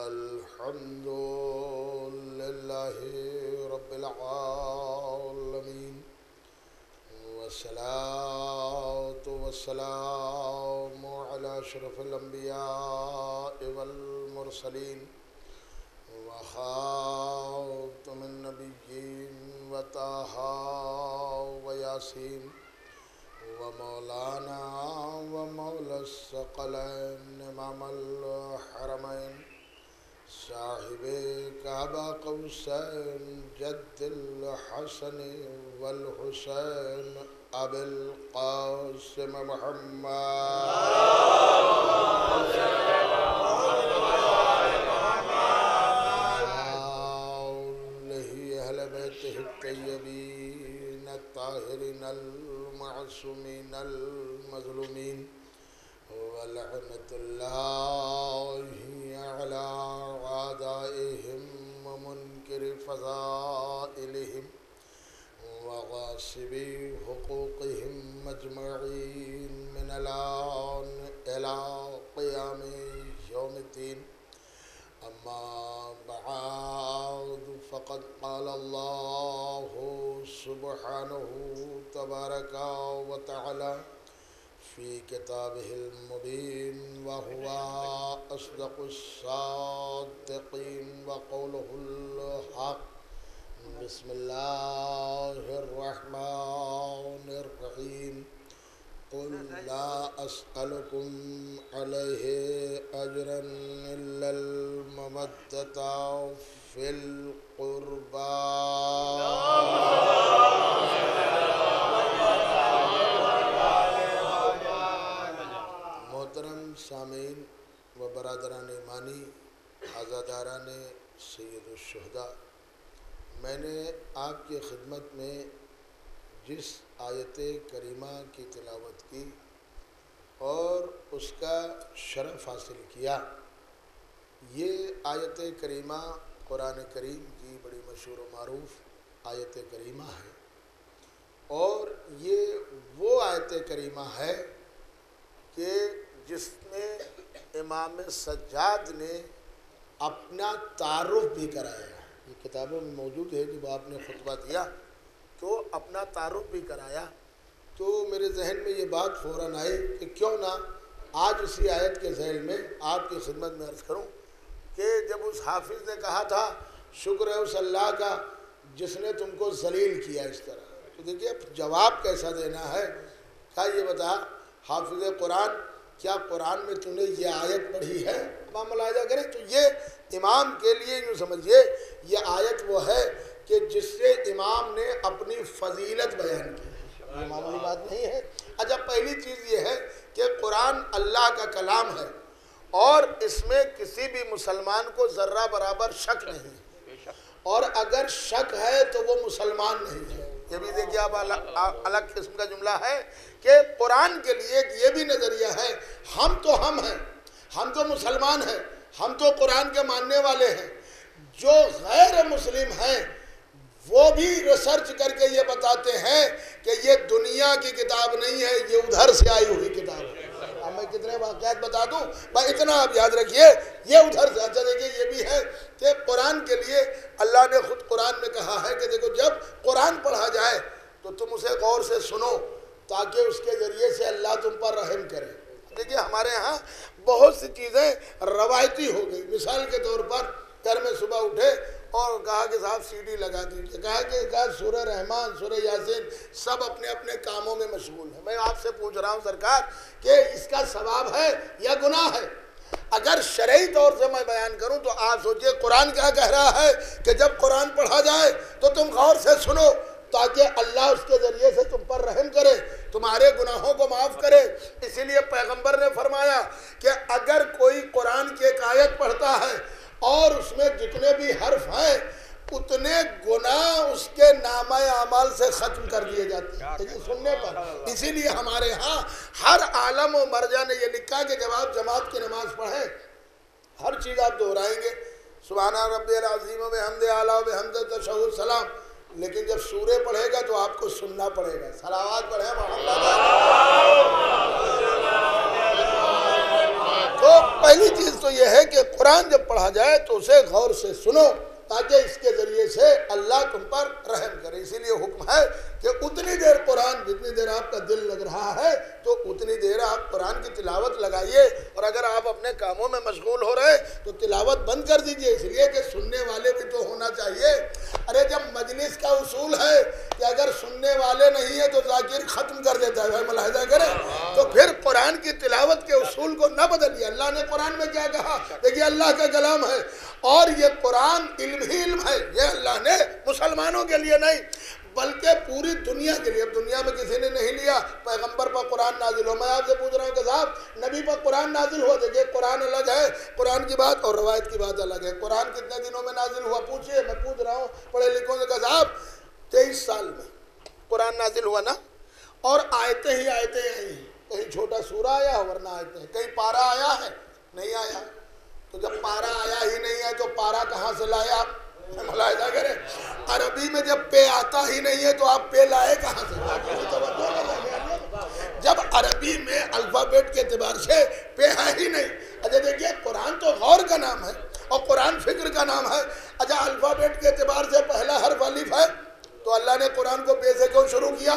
الحمد لله رب العالمين والصلاة والسلام على أشرف الأنبياء والمرسلين وخاتم النبيين وطه وياسين ومولانا ومولى الثقلين إمام الحرمين صاحب كعبة قوسين جد الحسن والحسين أبي القاسم محمد أهل بيته الطيبين الطاهرين المعصومين المظلومين ولعنة الله على أعدائهم ومنكر فضائلهم وغاصبي حقوقهم أجمعين من الآن إلى قيام يوم الدين. أما بعد فقد قال الله سبحانه تبارك وتعالى في كتابه المبين وهو أصدق الصادقين وقوله الحق. بسم الله الرحمن الرحيم. قل لا أسألكم عليه أجرا إلا المودة في القربى. محترم سامعین و برادران ایمانی، عزاداران سید الشہداء، میں نے آپ کی خدمت میں جس آیت کریمہ کی تلاوت کی اور اس کا شرف حاصل کیا، یہ آیت کریمہ قرآن کریم کی بڑی مشہور و معروف آیت کریمہ ہے، اور یہ وہ آیت کریمہ ہے کہ جس میں امام سجاد نے اپنا تعارف بھی کرایا. یہ کتابوں میں موجود ہے. جب آپ نے خطبہ دیا تو اپنا تعارف بھی کرایا، تو میرے ذہن میں یہ بات فوراً آئی کہ کیوں نہ آج اسی آیت کے ذیل میں آپ کی خدمت میں عرض کروں کہ جب اس حافظ نے کہا تھا شکر ہے اس اللہ کا جس نے تم کو ذلیل کیا اس طرح، تو دیکھیے جواب کیسا دینا ہے. کیا یہ بتا حافظ قرآن، کیا قرآن میں تم نے یہ آیت پڑھی ہے؟ امام ملاحظہ کریں تو یہ امام کے لیے یوں سمجھیے یہ آیت وہ ہے کہ جس سے امام نے اپنی فضیلت بیان کی. یہ معمولی بات نہیں ہے. اچھا، پہلی چیز یہ ہے کہ قرآن اللہ کا کلام ہے اور اس میں کسی بھی مسلمان کو ذرہ برابر شک نہیں ہے، اور اگر شک ہے تو وہ مسلمان نہیں ہے. یہ بھی دیکھیے اب الگ قسم کا جملہ ہے کہ قرآن کے لیے یہ بھی نظریہ ہے ہم ہیں، ہم تو مسلمان ہیں، ہم تو قرآن کے ماننے والے ہیں. جو غیر مسلم ہیں وہ بھی ریسرچ کر کے یہ بتاتے ہیں کہ یہ دنیا کی کتاب نہیں ہے، یہ ادھر سے آئی ہوئی کتاب ہے. اب میں کتنے واقعات بتا دوں، بس اتنا آپ یاد رکھیے یہ ادھر سے. اچھا دیکھیے یہ بھی ہے کہ قرآن کے لیے اللہ نے خود قرآن میں کہا ہے کہ دیکھو جب قرآن پڑھا جائے تو تم اسے غور سے سنو تاکہ اس کے ذریعے سے اللہ تم پر رحم کرے. دیکھیے ہمارے ہاں بہت سی چیزیں روایتی ہو گئی. مثال کے طور پر گھر میں صبح اٹھے اور کہا کہ صاحب سی ڈی لگا دیجیے، کہا سورہ رحمان، سورہ یاسین، سب اپنے اپنے کاموں میں مشغول ہیں. میں آپ سے پوچھ رہا ہوں سرکار کہ اس کا ثواب ہے یا گناہ ہے؟ اگر شرعی طور سے میں بیان کروں تو آپ سوچئے قرآن کیا کہہ رہا ہے کہ جب قرآن پڑھا جائے تو تم غور سے سنو تاکہ اللہ اس کے ذریعے سے تم پر رحم کرے، تمہارے گناہوں کو معاف کرے. اسی لیے پیغمبر نے فرمایا کہ اگر کوئی قرآن کی ایک آیت پڑھتا ہے اور اس میں جتنے بھی حرف ہیں اتنے گناہ اس کے نامہ اعمال سے ختم کر دیے جاتے ہیں لیکن سننے پر. اسی لیے ہمارے ہاں ہر عالم و مرجع نے یہ لکھا کہ جب آپ جماعت کی نماز پڑھیں ہر چیز آپ دہرائیں گے سبحان ربی العظیم و بحمدہ اعلیٰ و بحمدہ تشہد سلام، لیکن جب سورہ پڑھے گا تو آپ کو سننا پڑے گا. صلوات پڑھیں محمد. تو پہلی چیز تو یہ ہے کہ قرآن جب پڑھا جائے تو اسے غور سے سنو تاکہ اس کے ذریعے سے اللہ تم پر رحم کرے۔ اسی لیے حکم ہے کہ اتنی دیر قرآن، جتنی دیر آپ کا دل لگ رہا ہے تو اتنی دیر آپ قرآن کی تلاوت لگائیے، اور اگر آپ اپنے کاموں میں مشغول ہو رہے تو تلاوت بند کر دیجئے، اس لیے کہ سننے والے بھی تو ہونا چاہیے۔ ارے جب مجلس کا اصول ہے کہ اگر سننے والے نہیں ہیں تو ذاکر ختم کر دیتا ہے، ملاحظہ کریں، تو پھر قرآن کی تلاوت کے اصول کو نہ بدلیے۔ اللہ نے قرآن میں کیا کہا؟ دیکھیے اللہ کا کلام ہے، اور یہ قرآن علم ہی علم ہے، یہ اللہ نے مسلمانوں کے لیے نہیں بلکہ پوری دنیا کے لیے۔ اب دنیا میں کسی نے نہیں لیا پیغمبر پر قرآن نازل ہو، میں آپ سے پوچھ رہا ہوں کہ صاحب نبی پر قرآن نازل ہوا؟ دیکھیے قرآن الگ ہے، قرآن کی بات اور روایت کی بات الگ ہے۔ قرآن کتنے دنوں میں نازل ہوا پوچھئے، میں پوچھ رہا ہوں پڑھے لکھوں سے کہ صاحب 23 سال میں قرآن نازل ہوا نا، اور آیتیں ہی آیتیں آئی ہیں، کہیں چھوٹا سورہ آیا ورنہ آیتیں، کہیں پارا آیا ہے نہیں آیا، تو جب پارا آیا ہی نہیں ہے تو پارا کہاں سے لائے آپ؟ ملاحظہ کریں، عربی میں جب پے آتا ہی نہیں ہے تو آپ پے لائے کہاں سے؟ جب عربی میں الفابیٹ کے اعتبار سے پے ہے ہی نہیں۔ اچھا دیکھیے قرآن تو غور کا نام ہے اور قرآن فکر کا نام ہے۔ اچھا الفابیٹ کے اعتبار سے پہلا حرف الف ہے تو اللہ نے قرآن کو پے سے کیوں شروع کیا؟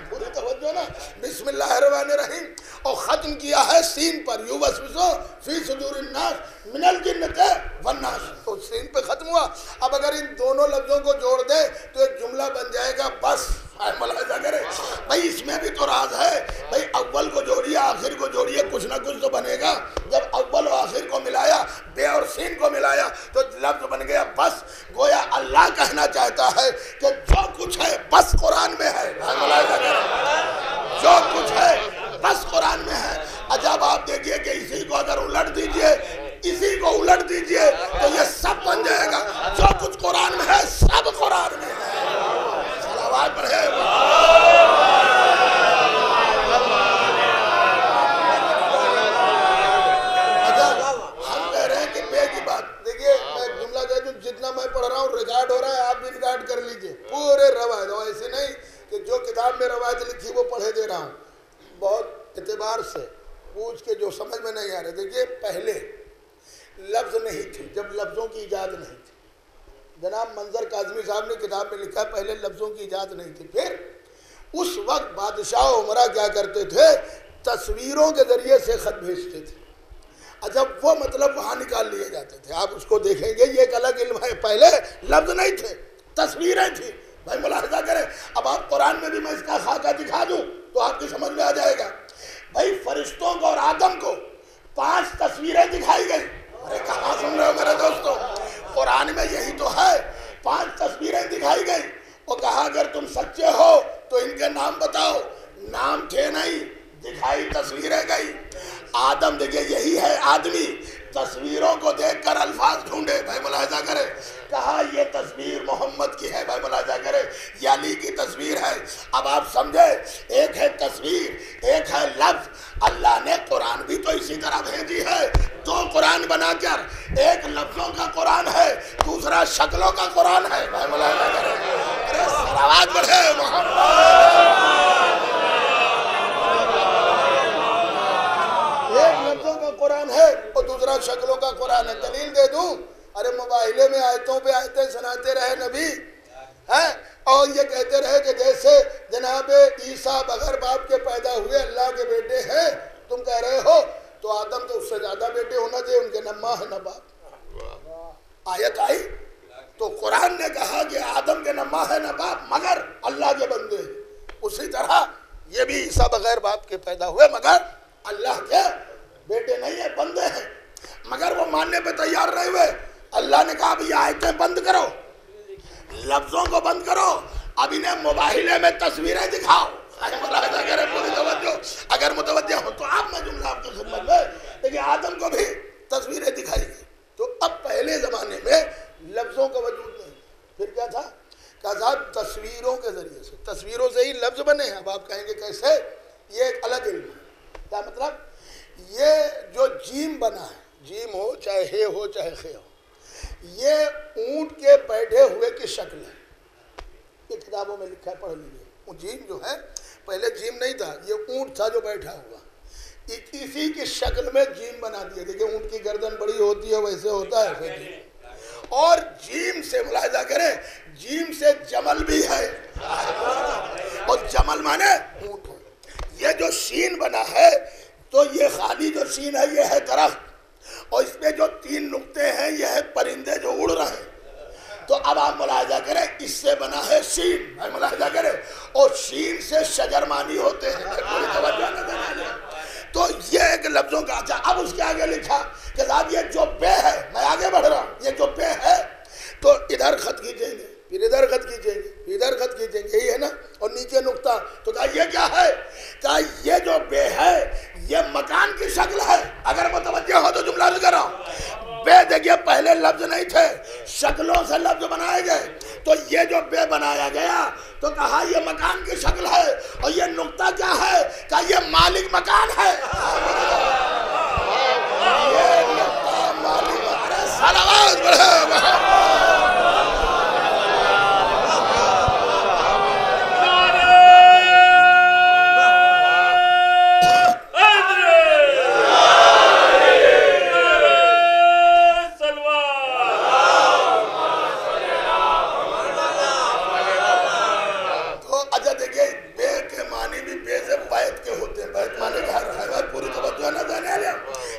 پوری توجہ نا، بسم اللہ الرحمن الرحیم، اور ختم کیا ہے سین پر، یوسوسو فی صدور الناس من الجنۃ والناس، تو سین پہ ختم ہوا۔ اب اگر ان دونوں لفظوں کو جوڑ دے تو ایک جملہ بن جائے گا بس۔ ملاحظہ کرے بھائی، اس میں بھی تو راز ہے بھائی، اول کو جوڑیے آخر کو جوڑیے، کچھ نہ کچھ تو بنے گا۔ جب اول و آخر کو ملایا، بے اور سین کو ملایا تو لفظ بن گیا بس۔ گویا اللہ کہنا چاہتا ہے کہ جو کچھ ہے بس قرآن میں ہے، جو کچھ ہے بس قرآن میں ہے۔ عجب آپ دیکھیے کہ اسی کو اگر الٹ دیجئے، اسی کو الٹ دیجئے تو یہ سب بن جائے گا، جو کچھ قرآن میں ہے سب قرآن میں ہے۔ صلوات پڑھے۔ ہم کہہ رہے ہیں کہ بے کی بات، دیکھیے میں ایک جملہ کہہ دوں، جتنا میں پڑھ رہا ہوں ریکارڈ ہو رہا ہے، آپ بھی ریکارڈ کر لیجئے پورے روایت، اور ایسے نہیں کہ جو کتاب میں روایت لکھی وہ پڑھے دے رہا ہوں، بہت اعتبار سے پوچھ کے جو سمجھ میں نہیں آ رہے۔ دیکھیے پہلے لفظ نہیں تھے، جب لفظوں کی ایجاد نہیں تھی، جناب منظر کاظمی صاحب نے کتاب میں لکھا پہلے لفظوں کی ایجاد نہیں تھی۔ پھر اس وقت بادشاہ عمرہ کیا کرتے تھے؟ تصویروں کے ذریعے سے خط بھیجتے تھے، جب وہ مطلب وہاں نکال لیے جاتے تھے۔ آپ اس کو دیکھیں گے یہ ایک الگ علم ہے، پہلے لفظ نہیں تھے، تصویریں تھیں۔ بھائی ملاحظہ کریں، اب آپ قرآن میں بھی میں اس کا خاکہ دکھا دوں تو آپ کی سمجھ میں آ جائے گا۔ بھائی فرشتوں کو اور آدم کو 5 تصویریں دکھائی گئی۔ ارے کہاں سن رہے ہو میرے دوستو؟ قرآن میں یہی تو ہے، 5 تصویریں دکھائی گئی اور کہا اگر تم سچے ہو تو ان کے نام بتاؤ۔ نام تھے نہیں، دکھائی تصویریں گئی۔ آدم دیکھیے یہی ہے آدمی، تصویروں کو دیکھ کر الفاظ ڈھونڈے۔ بھائی ملاحظہ کرے، کہا یہ تصویر محمد کی ہے۔ بھائی ملاحظہ کرے، یہ علی کی تصویر ہے۔ اب آپ سمجھے، ایک ہے تصویر، ایک ہے لفظ۔ اللہ نے قرآن بھی تو اسی طرح بھیجی ہے، 2 قرآن بنا کر، ایک لفظوں کا قرآن ہے، دوسرا شکلوں کا قرآن ہے۔ بھائی ملاحظہ کرے، ارے صلوات پڑھے محمد۔ ایک لفظوں کا قرآن ہے اور دوسرا شکلوں کا قرآن ہے۔ دلیل دے دوں؟ ارے مباہلے میں آیتوں پہ آیتیں سناتے رہے نبی، اور یہ کہتے رہے کہ جیسے جناب عیسیٰ بغیر باپ کے پیدا ہوئے اللہ کے بیٹے ہیں، تم کہہ رہے ہو تو آدم تو اس سے زیادہ بیٹے ہونا چاہیے، ان کے نہ ماں ہے نہ باپ۔ آیت آئی تو قرآن نے کہا کہ آدم کے نہ ماں ہے نہ باپ مگر اللہ کے بندے ہیں۔ اسی طرح یہ بھی عیسیٰ بغیر باپ کے پیدا ہوئے مگر اللہ کے بیٹے نہیں ہیں، بندے ہیں، مگر وہ ماننے پہ تیار رہے ہوئے۔ اللہ نے کہا اب یہ آیتیں بند کرو، لفظوں کو بند کرو، اب انہیں مباہلے میں تصویریں دکھاؤ۔ پوری توجہ، اگر متوجہ ہو تو آپ میں جملہ آپ کی خدمت میں، لیکن آدم کو بھی تصویریں دکھائی گئی۔ تو اب پہلے زمانے میں لفظوں کا وجود نہیں، پھر کیا تھا؟ کہا صاحب تصویروں کے ذریعے سے، تصویروں سے ہی لفظ بنے ہیں۔ اب آپ کہیں گے کیسے؟ یہ ایک الگ علم ہے۔ کیا مطلب؟ یہ جو جیم بنا ہے، جیم ہو چاہے ہے ہو چاہے خے ہو، یہ اونٹ کے بیٹھے ہوئے کی شکل ہے۔ یہ کتابوں میں لکھا ہے، پڑھ لیجیے۔ وہ جیم جو ہے، پہلے جیم نہیں تھا، یہ اونٹ تھا جو بیٹھا ہوا۔ اسی کی شکل میں جیم بنا دیا. دیکھیں اونٹ کی گردن بڑی ہوتی ہے ویسے ہوتا ہے. اور جیم سے ملاحظہ کریں, جیم سے جمل بھی ہے, اور جمل مانے اونٹ. یہ جو شین بنا ہے تو یہ خالی جو شین ہے یہ ہے درخت, اور اس میں جو 3 نقطے ہیں یہ ہے پرندے جو اڑ رہے ہیں. تو اب آپ ملاحظہ کریں اس سے بنا ہے شین, ملاحظہ کریں, اور شین سے شجرمانی ہوتے ہیں. تو یہ ایک لفظوں کا. اچھا اب اس کے آگے لکھا کہ صاحب یہ جو بے ہے, میں آگے بڑھ رہا ہوں, یہ جو بے ہے تو ادھر خط کھینچیں گے, پھر ادھر خط کھینچیں گے, پھر ادھر خط کھینچیں گے, یہی ہے نا, اور نیچے نقطہ. تو کہا یہ کیا ہے؟ کہا یہ جو بے ہے یہ مکان کی شکل ہے. اگر متوجہ ہو تو جملہ عرض کر رہا ہوں. بے دیکھیے پہلے لفظ نہیں تھے, شکلوں سے لفظ بنائے گئے. تو یہ جو بے بنایا گیا تو کہا یہ مکان کی شکل ہے, اور یہ نقطہ کیا ہے؟ کہا یہ مالک مکان ہے. یہ نقطہ مالک مکان ہے. صلوات پڑھو.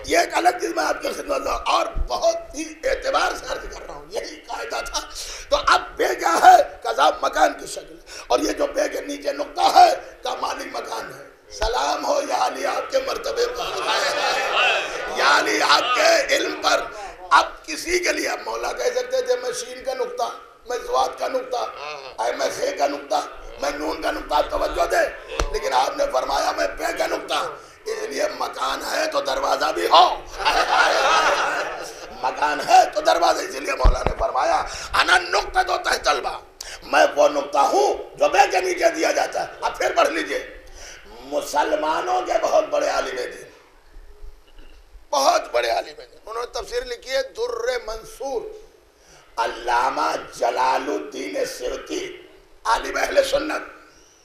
یہ ایک الگ چیز میں آپ کی خدمت میں اور بہت ہی اعتبار سے عرض کر رہا ہوں, یہی قاعدہ تھا. تو اب بے کیا ہے؟ کذاب مکان کی شکل, اور یہ جو بے کے نیچے نقطہ ہے کا مالک مکان ہے. سلام ہو یا علی آپ کے مرتبے پر, یا علی آپ کے علم پر. اب کسی کے لیے اب مولا کہہ سکتے تھے میں شین کا نقطہ, میں زواد کا نقطہ, میں خے کا نقطہ, میں نون کا نقطہ, توجہ دے. لیکن آپ نے فرمایا میں بے کا نقطہ, اس لیے مکان ہے تو دروازہ بھی ہو. مکان ہے تو دروازہ, اس لیے مولا نے فرمایا انا نقطہ تو تحت الباب, میں وہ نقطہ ہوں جو بے کے نیچے دیا جاتا ہے. اب پھر پڑھ لیجئے, مسلمانوں کے بہت بڑے عالم دین, بہت بڑے عالم دین, انہوں نے تفسیر لکھی ہے در منصور, علامہ جلال الدین سیوطی, عالم اہل سنت.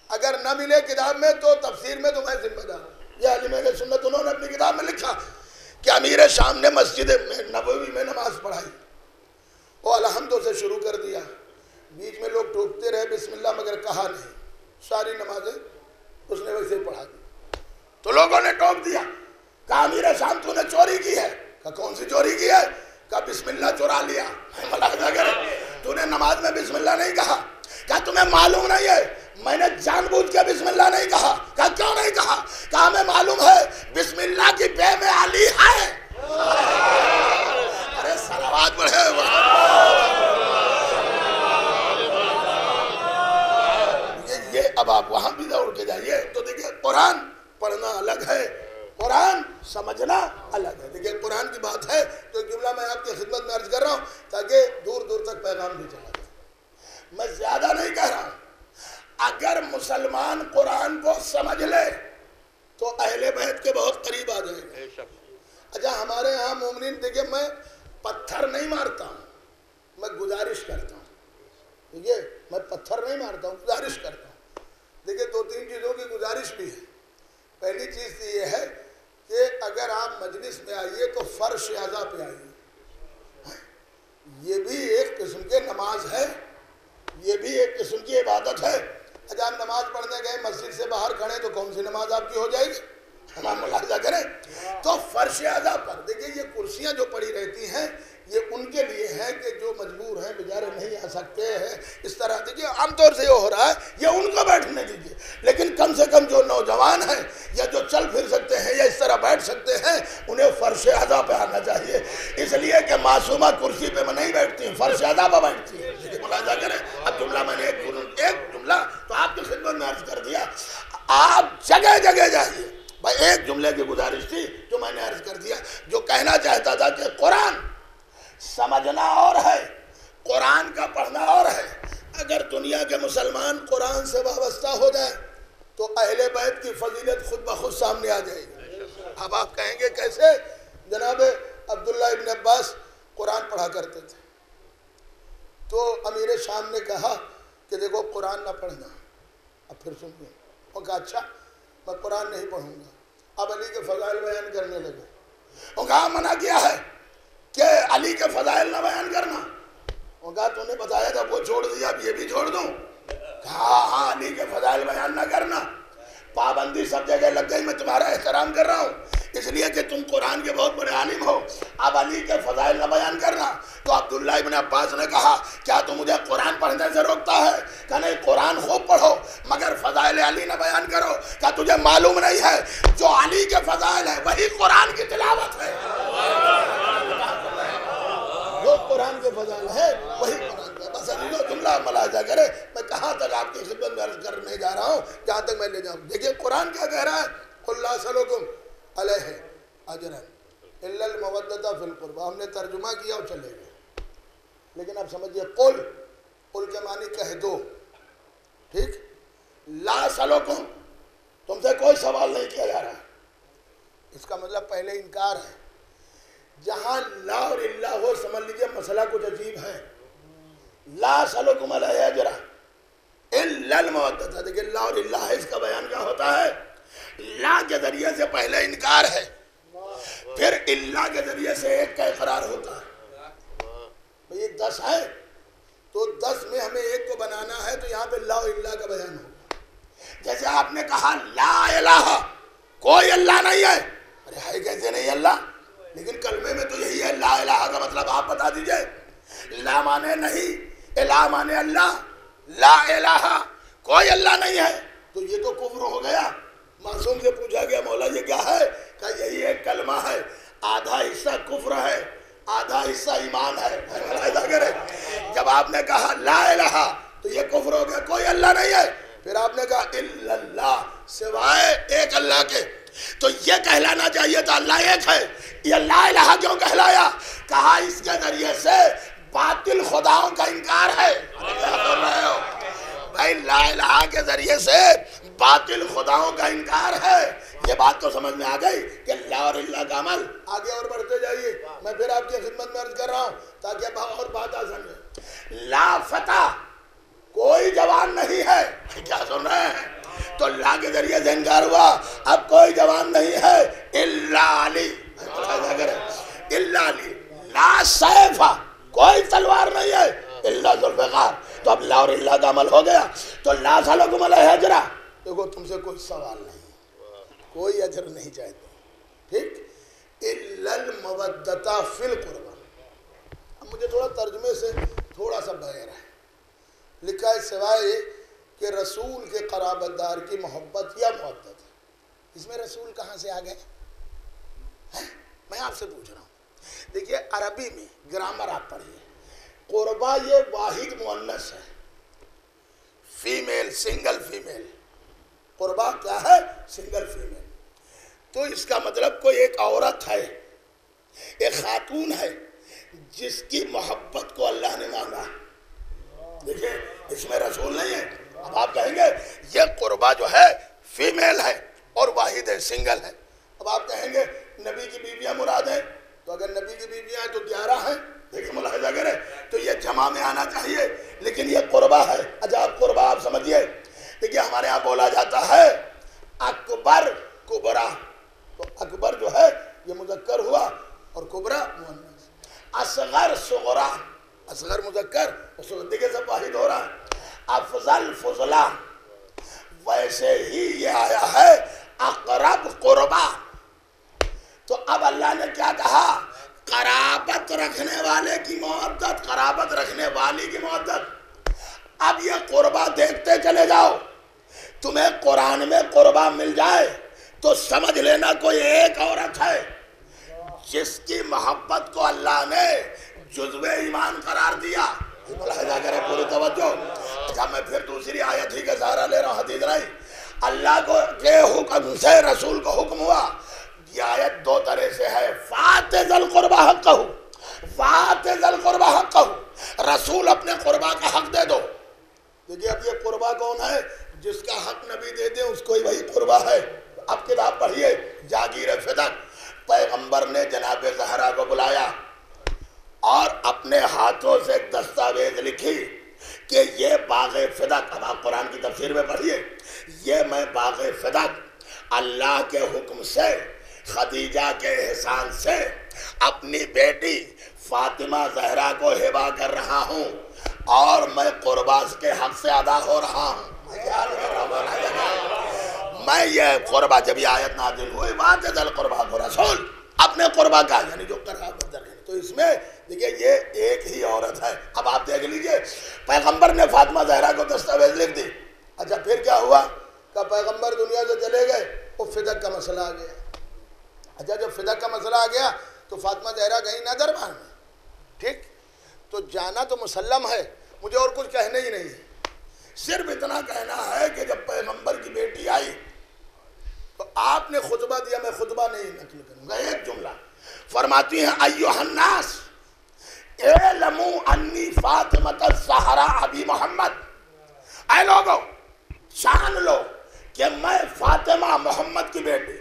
اگر نہ ملے کتاب میں تو تفسیر میں تو میں ذمہ دار ہوں. یہ عالم اہل سنت انہوں نے اپنی کتاب میں لکھا کہ امیر شام نے مسجد نبوی میں نماز پڑھائی, وہ الحمد سے شروع کر دیا, بیچ میں لوگ ٹوکتے رہے بسم اللہ مگر کہا نہیں, ساری نمازیں اس نے ویسے ہی پڑھا دی. تو لوگوں نے ٹوک دیا, کہا امیر شام تو نے چوری کی ہے. کہا کون سی چوری کی ہے؟ کہا بسم اللہ چورا لیا. تو نے نماز میں بسم اللہ نہیں کہا. کہا تمہیں معلوم نہیں ہے میں نے جان بوجھ کے بسم اللہ نہیں کہا. کہا کیوں نہیں کہا؟ کہا ہمیں معلوم ہے بسم اللہ کی بے میں علی ہے. ارے صلوات پڑھے. یہ اب آپ وہاں بھی دوڑ کے جائیے تو دیکھیے قرآن پڑھنا الگ ہے, قرآن سمجھنا الگ ہے. دیکھیے قرآن کی بات ہے تو ایک جملہ میں آپ کی خدمت میں عرض کر رہا ہوں تاکہ دور دور تک پیغام بھی چلا جائے. میں زیادہ نہیں کہہ رہا ہوں, اگر مسلمان قرآن کو سمجھ لے تو اہل بیت کے بہت قریب آ جائے گا. اچھا ہمارے ہاں مومنین دیکھیں میں پتھر نہیں مارتا ہوں, میں گزارش کرتا ہوں. ٹھیک ہے, میں پتھر نہیں مارتا ہوں, گزارش کرتا ہوں. دیکھیں 2-3 چیزوں کی گزارش بھی ہے. پہلی چیز تو یہ ہے کہ اگر آپ مجلس میں آئیے تو فرش اعضا پہ آئیے. یہ بھی ایک قسم کے نماز ہے, یہ بھی ایک قسم کی عبادت ہے. اگر آپ نماز پڑھنے گئے مسجد سے باہر کھڑے تو کون سی نماز آپ کی ہو جائے گی؟ ہم ملاحظہ کریں تو فرش اعضا پر دیکھیں یہ کرسیاں جو پڑی رہتی ہیں یہ ان کے لیے ہے کہ جو مجبور ہیں بیچارے نہیں آ سکتے ہیں. اس طرح دیکھیے عام طور سے یہ ہو رہا ہے, یہ ان کو بیٹھنے دیجیے, لیکن کم سے کم جو نوجوان ہیں یا جو چل پھر سکتے ہیں یا اس طرح بیٹھ سکتے ہیں انہیں فرش اعضا پہ آنا چاہیے. اس لیے کہ معصومہ کرسی پہ نہیں بیٹھتی, فرش اعضا پہ بیٹھتی ہے. دیکھیے ملاحظہ کریں. اب جملہ میں نے ایک جملہ تو آپ کی خدمت میں عرض کر دیا, آپ جگہ جگہ جائیے. بھائی ایک جملے کی گزارش تھی جو میں نے عرض کر دیا. جو کہنا چاہتا تھا کہ قرآن سمجھنا اور ہے, قرآن کا پڑھنا اور ہے. اگر دنیا کے مسلمان قرآن سے وابستہ ہو جائے تو اہل بیت کی فضیلت خود بخود سامنے آ جائے گی. اب آپ کہیں گے کیسے؟ جناب عبداللہ ابن عباس قرآن پڑھا کرتے تھے, تو امیر شام نے کہا کہ دیکھو قرآن نہ پڑھنا. اب پھر سنیے, وہ کہا اچھا میں قرآن نہیں پڑھوں گا, اب علی کے فضائل بیان کرنے لگے. وہ کہا منع کیا ہے کہ علی کے فضائل نہ بیان کرنا. وہ کہا تو نے بتایا تھا وہ چھوڑ دیا اب یہ بھی چھوڑ دوں. کہا ہاں علی کے فضائل بیان نہ کرنا. پابندی سب جگہ لگ گئی. میں تمہارا احترام کر رہا ہوں اس لیے کہ تم قرآن کے بہت بڑے عالم ہو. اب علی کے فضائل نہ بیان کرنا. تو عبداللہ ابن عباس نے کہا کیا تو مجھے قرآن پڑھنے سے روکتا ہے؟ کہ نہیں قرآن خوب پڑھو مگر فضائل علی نہ بیان کرو. کیا تجھے معلوم نہیں ہے جو علی کے فضائل ہے وہی قرآن کی تلاوت ہے؟ جو قرآن کے فضائل ہے وہی قرآن کا. بس عزیزو جملہ ملاحظہ کرے. میں کہاں تک آپ کی خدمت میں عرض کرنے جا رہا ہوں جہاں تک میں لے جاؤں. دیکھیے قرآن کیا کہہ رہا ہے قُلْ لَا أَسْأَلُكُمْ عَلَيْهِ أَجْرًا إِلَّا الْمَوَدَّةَ فِي الْقُرْبَى. ہم نے ترجمہ کیا اور چلے گئے. لیکن اب سمجھئے قُل قُل کے معنی کہہ دو. ٹھیک. لا أَسْأَلُكُمْ تم سے کوئی سوال نہیں کیا جا رہا. اس کا مطلب پہلے انکار ہے. جہاں لا اور الا ہو سمجھ لیجئے مسئلہ کچھ عجیب ہے. لا أَسْأَلُكُمْ عَلَيْهِ أَجْرًا إِلَّا الْمَوَدَّةَ. دیکھیں لا اور الا ہے اس کا بیان کیا ہوتا ہے؟ لا کے ذریعے سے پہلے انکار ہے پھر الا کے ذریعے سے ایک کا اقرار ہوتا ہے. یہ 10 ہے تو 10 میں ہمیں ایک کو بنانا ہے تو یہاں پہ لا و الا کا بیان ہوگا. جیسے آپ نے کہا لا الہ کوئی اللہ نہیں ہے. ارے ہے کیسے نہیں اللہ؟ لیکن کلمے میں تو یہی ہے. لا الہ کا مطلب آپ بتا دیجئے. لا مانے نہیں الہ مانے اللہ. لا الہ کوئی اللہ نہیں ہے تو یہ تو کفر ہو گیا. معصوم سے پوچھا گیا مولا یہ کیا ہے؟ کہ یہی ایک کلمہ ہے. آدھا حصہ کفر ہے آدھا حصہ ایمان ہے. جب آپ نے کہا لا الہ تو یہ کفر ہو گیا کوئی اللہ نہیں ہے. پھر آپ نے کہا الا اللہ سوائے ایک اللہ کے. تو یہ کہلانا چاہیے تھا اللہ ایک ہے. یہ لا الہ کیوں کہلایا؟ کہا اس کے ذریعے سے باطل خداؤں کا انکار ہے. کیا کر رہے ہو بھائی؟ لا الہ کے ذریعے سے باطل خداؤں کا انکار ہے. یہ بات تو سمجھ میں آ گئی کہ لا اور اللہ کا عمل. آگے اور بڑھتے جائیے. میں پھر آپ کی خدمت میں عرض کر رہا ہوں تاکہ اب اور بات آسان ہے. لا فتح کوئی جوان نہیں ہے. کیا سن رہے ہیں؟ تو لا کے ذریعے سے انکار ہوا. اب کوئی جوان نہیں ہے الا علی. الا علی. لا سیف کوئی تلوار نہیں ہے الا ذوالفقار. تو اب لا اور اللہ کا عمل ہو گیا. تو لا سألکم علیہ اجرا. دیکھو تم سے کوئی سوال نہیں کوئی اجر نہیں چاہتے. ٹھیک. الا المودۃ فی القربى. اب مجھے تھوڑا ترجمے سے تھوڑا سا بغیر ہے. لکھا ہے سوائے کہ رسول کے قرابت دار کی محبت یا مودت. اس میں رسول کہاں سے آ گئے؟ میں آپ سے پوچھ رہا ہوں. دیکھیے عربی میں گرامر آپ پڑھیے. قربا یہ واحد مؤنث ہے. Female single female. قربا کیا ہے؟ Single female. تو اس کا مطلب کوئی ایک عورت ہے ایک خاتون ہے جس کی محبت کو اللہ نے مانگا. دیکھیں اس میں رسول نہیں ہے. اب آپ کہیں گے یہ قربا جو ہے فیمیل ہے اور واحد ہے سنگل ہے. اب آپ کہیں گے نبی کی بیویاں مراد ہیں. تو اگر نبی کی بیویاں ہیں تو 11 ہیں. دیکھیں ملاحظہ کریں تو یہ جمع میں آنا چاہیے لیکن یہ قربا ہے. اچھا آپ قربا آپ سمجھیے. دیکھیے ہمارے ہاں بولا جاتا ہے اکبر کبرا. تو اکبر جو ہے یہ مذکر ہوا اور کبرا مؤنث. اصغر صغرا. اصغر مذکر دیکھیں سب واحد ہو رہا ہے. افضل فضلا. ویسے ہی یہ آیا ہے اقرب قربا. تو اب اللہ نے کیا کہا؟ قرابت رکھنے والے کی محبت قرابت رکھنے والی کی محبت. اب یہ قربا دیکھتے چلے جاؤ. تمہیں قرآن میں قربا مل جائے تو سمجھ لینا کوئی ایک عورت ہے جس کی محبت کو اللہ نے جزو ایمان قرار دیا. ملاحظہ کریں پوری توجہ. اچھا میں پھر دوسری آیت ہی کا سہارا لے رہا ہوں. حدیث نہیں اللہ کو کے حکم سے رسول کو حکم ہوا. یہ آیت 2 طرح سے ہے. فَآتِ ذَا الْقُرْبَى حَقَّهُ. فَآتِ ذَا الْقُرْبَى حَقَّهُ. رسول اپنے قربا کا حق دے دو. دیکھیے اب یہ قربا کون ہے؟ جس کا حق نبی دے دیں اس کو ہی وہی قربا ہے. اب کتاب پڑھیے جاگیر فدق. پیغمبر نے جناب زہرا کو بلایا اور اپنے ہاتھوں سے ایک دستاویز لکھی کہ یہ باغ فدق. اب آپ قرآن کی تفسیر میں پڑھیے. یہ میں باغ فدق اللہ کے حکم سے خدیجہ کے احسان سے اپنی بیٹی فاطمہ زہرا کو ہبہ کر رہا ہوں اور میں قربا کے حق سے ادا ہو رہا ہوں۔ میں یہ قربا، جب یہ آیت نازل ہوئی وَآتِ ذَا الْقُرْبَىٰ کو رسول اپنے قربا کا، یعنی جو قرابت دار ہے، تو اس میں دیکھیے یہ ایک ہی عورت ہے۔ اب آپ دیکھ لیجئے پیغمبر نے فاطمہ زہرا کو دستاویز لکھ دی۔ اچھا پھر کیا ہوا کہ پیغمبر دنیا سے چلے گئے، وہ فدق کا مسئلہ آ گیا۔ اچھا جب فدق کا مسئلہ آ گیا تو فاطمہ زہرا گئی نہ دربار میں، ٹھیک، تو جانا تو مسلم ہے، مجھے اور کچھ کہنا ہی نہیں، صرف اتنا کہنا ہے کہ جب پیغمبر کی بیٹی آئی تو آپ نے خطبہ دیا، میں خطبہ نہیں نقل کروں گا، ایک جملہ فرماتی ہیں ایھا الناس اعلموا انی فاطمۃ الزہرا ابی محمد، اے لوگو جان لو کہ میں فاطمہ محمد کی بیٹی۔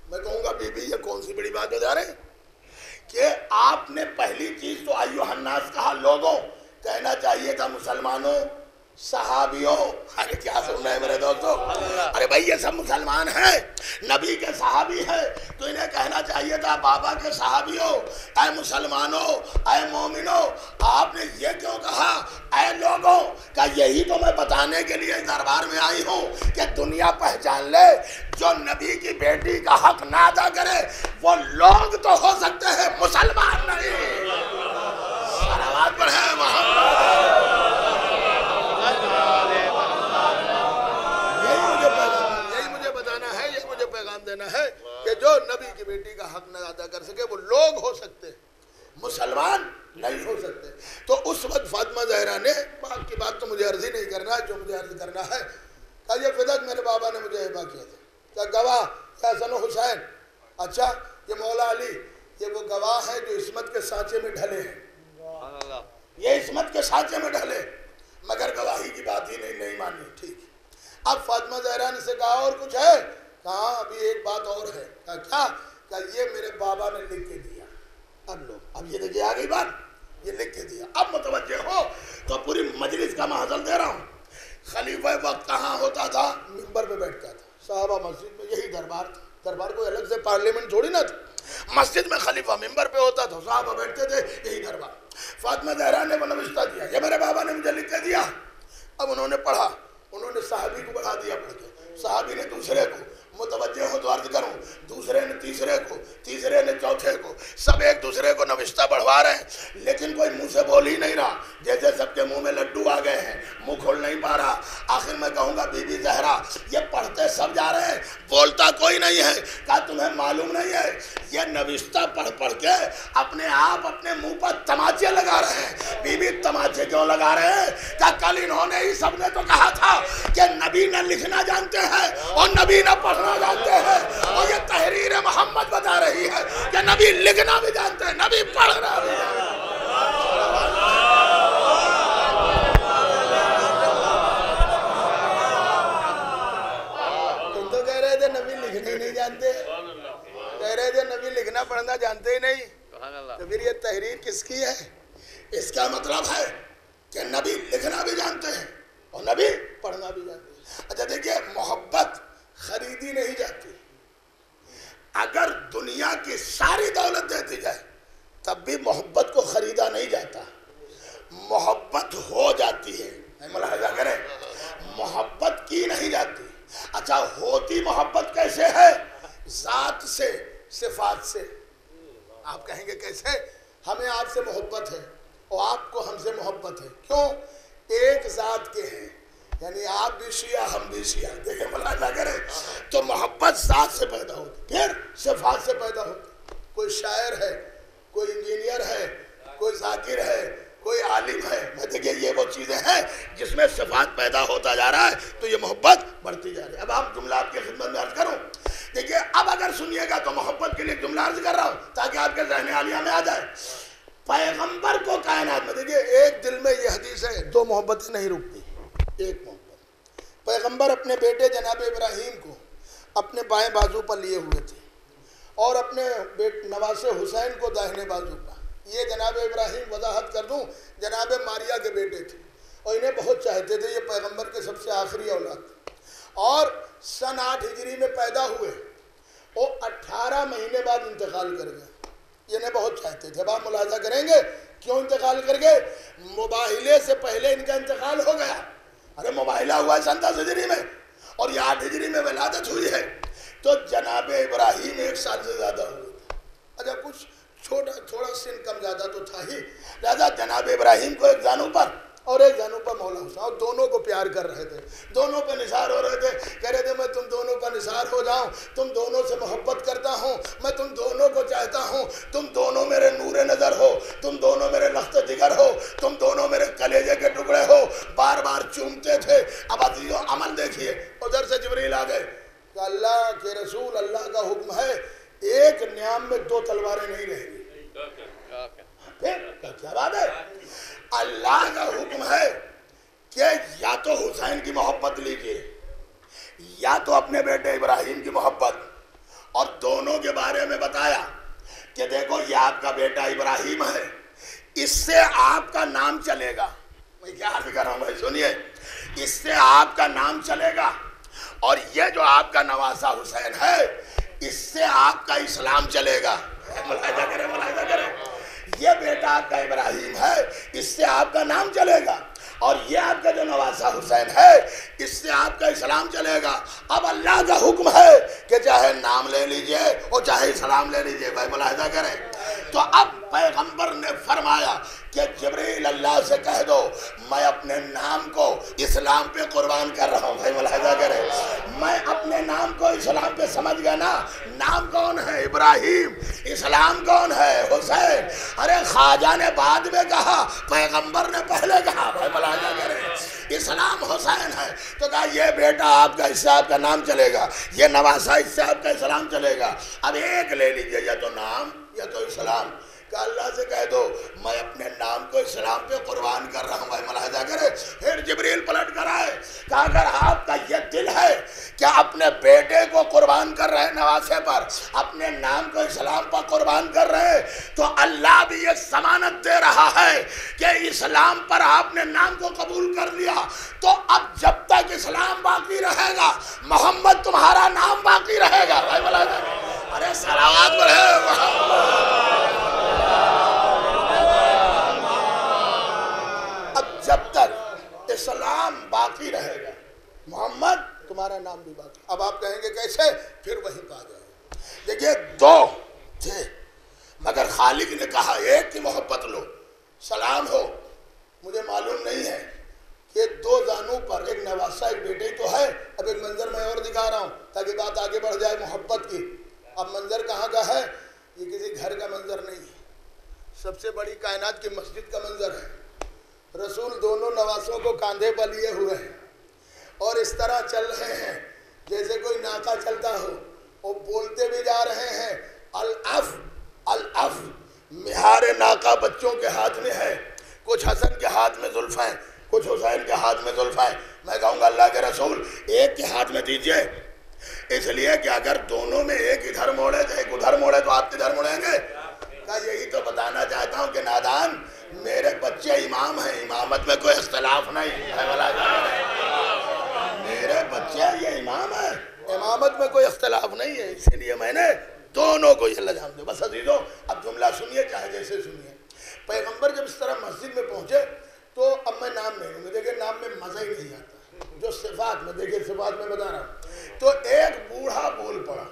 میں کہوں گا بی بی یہ کون سی بڑی بات ہو جا رہے کہ آپ نے پہلی چیز تو ایھا الناس کہا، لوگوں، کہنا چاہیے تھا مسلمانوں، صحابیوں۔ ارے کیا سننا ہے میرے دوستو، ارے بھائی یہ سب مسلمان ہیں، نبی کے صحابی ہیں، تو انہیں کہنا چاہیے تھا بابا کے صحابیوں، اے مسلمانوں، اے مومنوں۔ آپ نے یہ کیوں کہا اے لوگوں؟ کہ یہی تو میں بتانے کے لیے دربار میں آئی ہوں کہ دنیا پہچان لے جو نبی کی بیٹی کا حق نہ ادا کرے وہ لوگ تو ہو سکتے ہیں، مسلمان نہیں۔ صلوات پڑھیں محمد۔ دینا ہے کہ جو نبی کی بیٹی کا حق نہ ادا کر سکے وہ لوگ ہو سکتے ہیں، مسلمان نہیں ہو سکتے۔ تو اس وقت فاطمہ زہرا نے، باپ کی بات تو مجھے عرض ہی نہیں کرنا ہے، جو مجھے عرض کرنا ہے کہ یہ فدق میرے بابا نے مجھے ہبہ کیا تھا، کیا گواہ یا حسن و حسین، اچھا یہ مولا علی، یہ وہ گواہ ہے جو عصمت کے سانچے میں ڈھلے ہیں، یہ عصمت کے سانچے میں ڈھلے، مگر گواہی کی بات ہی نہیں مانی، ٹھیک۔ اب فاطمہ زہرا نے سے کہا اور کچھ ہے؟ کہا ابھی ایک بات اور ہے۔ کہا کیا؟ کہ یہ میرے بابا نے لکھ کے دیا۔ اب لو، اب یہ دیکھیے آ گئی بات، یہ لکھ کے دیا۔ اب متوجہ ہو تو پوری مجلس کا محضر دے رہا ہوں۔ خلیفہ وقت کہاں ہوتا تھا؟ منبر پہ بیٹھتا تھا، صحابہ مسجد میں، یہی دربار تھا، دربار کوئی الگ سے پارلیمنٹ تھوڑی نہ تھا، مسجد میں خلیفہ منبر پہ ہوتا تھا، صحابہ بیٹھتے تھے، یہی دربار۔ فاطمہ زہرا نے وہ نوشتہ دیا، یہ میرے بابا نے مجھے لکھ کے دیا۔ اب انہوں نے پڑھا، انہوں نے صحابی کو بڑھا دیا پڑھ کے، صحابی نے دوسرے کو، متوجہ ہو تو عرض کروں، دوسرے نے تیسرے کو، تیسرے نے چوتھے کو، سب ایک دوسرے کو نوشتہ بڑھوا رہے ہیں، لیکن کوئی منہ سے بول ہی نہیں رہا، جیسے سب کے منہ میں لڈو آ گئے ہیں، منہ کھول نہیں پا رہا۔ آخر میں کہوں گا بی بی زہرا، یہ پڑھتے سب جا رہے ہیں، بولتا کوئی نہیں ہے۔ کہا تمہیں معلوم نہیں ہے یہ نوشتہ پڑھ پڑھ کے اپنے آپ اپنے منہ پر تماچے لگا رہے ہیں۔ بی بی تماچے کیوں لگا رہے ہیں؟ کہ کل انہوں نے ہی سب نے تو کہا تھا کہ نبی نہ لکھنا جانتے ہیں اور نبی نہ پڑھنا جانتے ہیں، اور یہ تحریر محمد بتا رہی ہے کہ نبی لکھنا بھی جانتے ہیں، نبی پڑھنا بھی جانتے ہیں۔ تم تو کہہ رہے تھے نبی لکھنا ہی نہیں جانتے، کہہ رہے تھے نبی لکھنا پڑھنا جانتے ہی نہیں، تو پھر یہ تحریر کس کی ہے؟ اس کا مطلب ہے کہ نبی لکھنا بھی جانتے ہیں اور نبی پڑھنا بھی جانتے ہیں۔ اچھا دیکھیے، محبت خریدی نہیں جاتی، اگر دنیا کی ساری دولت دے دی جائے تب بھی محبت کو خریدا نہیں جاتا، محبت ہو جاتی ہے، ملاحظہ کریں، محبت کی نہیں جاتی۔ اچھا ہوتی محبت کیسے ہے؟ ذات سے، صفات سے۔ آپ کہیں گے کیسے؟ ہمیں آپ سے محبت ہے اور آپ کو ہم سے محبت ہے، کیوں؟ ایک ذات کے ہیں، یعنی آپ بھی شیعہ ہم بھی شیعہ، دیکھیں ملاحظہ کریں، تو محبت ذات سے پیدا ہوتی، پھر صفات سے پیدا ہوتی۔ کوئی شاعر ہے، کوئی انجینئر ہے، کوئی ذاکر ہے، کوئی عالم ہے، میں دیکھیں یہ وہ چیزیں ہیں جس میں صفات پیدا ہوتا جا رہا ہے، تو یہ محبت بڑھتی جا رہی ہے۔ اب آپ جملہ آپ کی خدمت میں عرض کروں، دیکھیے اب اگر سنیے گا تو محبت کے لیے جملہ عرض کر رہا ہوں تاکہ آپ کے ذہن عالیہ میں آ جائے۔ پیغمبر کو کائنات میں، دیکھیے ایک دل میں یہ حدیث ہے، دو محبتیں نہیں رکتی، ایک محبت۔ پیغمبر اپنے بیٹے جناب ابراہیم کو اپنے بائیں بازو پر لیے ہوئے تھے اور اپنے نواسے حسین کو داہنے بازو پر۔ یہ جناب ابراہیم، وضاحت کر دوں، جناب ماریہ کے بیٹے تھے اور انہیں بہت چاہتے تھے، یہ پیغمبر کے سب سے آخری اولاد تھے، اور سن 8 ہجری میں پیدا ہوئے، وہ 18 مہینے بعد انتقال کر گئے۔ یہ نہیں بہت چاہتے تھے، اب آپ ملاحظہ کریں گے کیوں انتقال کر گئے؟ مباہلے سے پہلے ان کا انتقال ہو گیا۔ ارے مباہلہ ہوا ہے سن 10 ہجری میں اور یہ 8 ہجری میں ولادت ہوئی ہے، تو جناب ابراہیم 1 سال سے زیادہ ہوئے تھے۔ اچھا کچھ تھوڑا سن کم زیادہ تو تھا ہی، لہذا جناب ابراہیم کو ایک زانو پر اور ایک زانو پر مولا حسین، اور دونوں کو پیار کر رہے تھے، دونوں پہ نثار ہو رہے تھے، کہہ رہے تھے میں تم دونوں کا نثار ہو جاؤں، تم دونوں سے محبت کرتا ہوں، میں تم دونوں کو چاہتا ہوں، تم دونوں میرے نور نظر ہو، تم دونوں میرے لخت جگر ہو، تم دونوں میرے کلیجے کے ٹکڑے ہو، بار بار چومتے تھے۔ اب عزیزو عمل دیکھیے، ادھر سے جبریل آ گئے کہ اللہ کے رسول، اللہ کا حکم ہے ایک نیام میں 2 تلواریں نہیں رہیں گی۔ کیا بات ہے؟ اللہ کا حکم ہے کہ یا تو حسین کی محبت لیجئے یا تو اپنے بیٹے ابراہیم کی محبت، اور دونوں کے بارے میں بتایا کہ دیکھو یہ آپ کا بیٹا ابراہیم ہے، اس سے آپ کا نام چلے گا۔ میں کیا عرض کر رہا ہوں بھائی سنیے، اس سے آپ کا نام چلے گا، اور یہ جو آپ کا نواسہ حسین ہے اس سے آپ کا اسلام چلے گا۔ ملاحظہ کریں، ملاحظہ کریں، یہ بیٹا آپ کا ابراہیم ہے، اس سے آپ کا نام چلے گا، اور یہ آپ کا جو نواسہ حسین ہے اس سے آپ کا اسلام چلے گا۔ اب اللہ کا حکم ہے کہ چاہے نام لے لیجئے اور چاہے اسلام لے لیجئے۔ بھائی ملاحظہ کریں، تو اب پیغمبر نے فرمایا کہ جبریل اللہ سے کہہ دو میں اپنے نام کو اسلام پہ قربان کر رہا ہوں۔ بھائی ملاحظہ کریں، میں اپنے نام کو اسلام پہ، سمجھ گیا نا؟ نام کون ہے؟ ابراہیم، اسلام کون ہے؟ حسین۔ ارے خواجہ نے بعد میں کہا، پیغمبر نے پہلے کہا۔ بھائی ملاحظہ کریں، اسلام حسین ہے، تو کہا یہ بیٹا آپ کا، اس سے آپ کا نام چلے گا، یہ نواسہ اس سے آپ کا اسلام چلے گا۔ اب ایک لے لیجئے، یا تو نام یا تو اسلام۔ کہ اللہ سے کہہ دو میں اپنے نام کو اسلام پہ قربان کر رہا ہوں۔ بھائی ملاحظہ کرے، پھر جبریل پلٹ کر آئے، کہا اگر آپ کا یہ دل ہے کہ اپنے بیٹے کو قربان کر رہے ہیں نواسے پر، اپنے نام کو اسلام پر قربان کر رہے ہیں، تو اللہ بھی یہ ضمانت دے رہا ہے کہ اسلام پر آپ نے نام کو قبول کر لیا تو اب جب تک اسلام باقی رہے گا محمد تمہارا نام باقی رہے گا۔ بھائی ملاحظہ کرے، ارے صلوات پڑھے محمد۔ جب تک اسلام باقی رہے گا محمد تمہارا نام بھی باقی۔ اب آپ کہیں گے کیسے؟ پھر وہیں پہ آ جائے۔ دیکھیے 2 تھے مگر خالق نے کہا ایک کی محبت لو، سلام ہو۔ مجھے معلوم نہیں ہے کہ 2 زانوں پر ایک نواسہ ایک بیٹے تو ہے۔ اب ایک منظر میں اور دکھا رہا ہوں تاکہ بات آگے بڑھ جائے محبت کی۔ اب منظر کہاں کا ہے؟ یہ کسی گھر کا منظر نہیں ہے، سب سے بڑی کائنات کی مسجد کا منظر ہے۔ رسول دونوں نواسوں کو کاندھے پر لیے ہوئے ہیں اور اس طرح چل رہے ہیں جیسے کوئی ناکا چلتا ہو، اور بولتے بھی جا رہے ہیں الاف الاف۔ مہار ناکا بچوں کے ہاتھ میں ہے، کچھ حسن کے ہاتھ میں زلفیں، کچھ حسین کے ہاتھ میں زلفیں۔ میں کہوں گا اللہ کے رسول ایک کے ہاتھ میں دیجئے، اس لیے کہ اگر دونوں میں ایک ادھر موڑے تو ایک ادھر موڑے تو آپ کدھر مڑیں گے؟ کہا یہی تو بتانا چاہتا ہوں کہ نادان میرے بچے امام ہیں، امامت میں کوئی اختلاف نہیں ہے۔ میرے بچے یہ امام ہیں، امامت میں کوئی اختلاف نہیں ہے، اسی لیے میں نے دونوں کو یہ لجام دیا۔ بس عزیزو اب جملہ سنیے چاہے جیسے سنیے۔ پیغمبر جب اس طرح مسجد میں پہنچے تو اب میں نام نہیں لوں گا، دیکھیں نام میں مزہ ہی نہیں آتا، جو صفات میں، دیکھیں صفات میں بتا رہا ہوں۔ تو ایک بوڑھا بول پڑا۔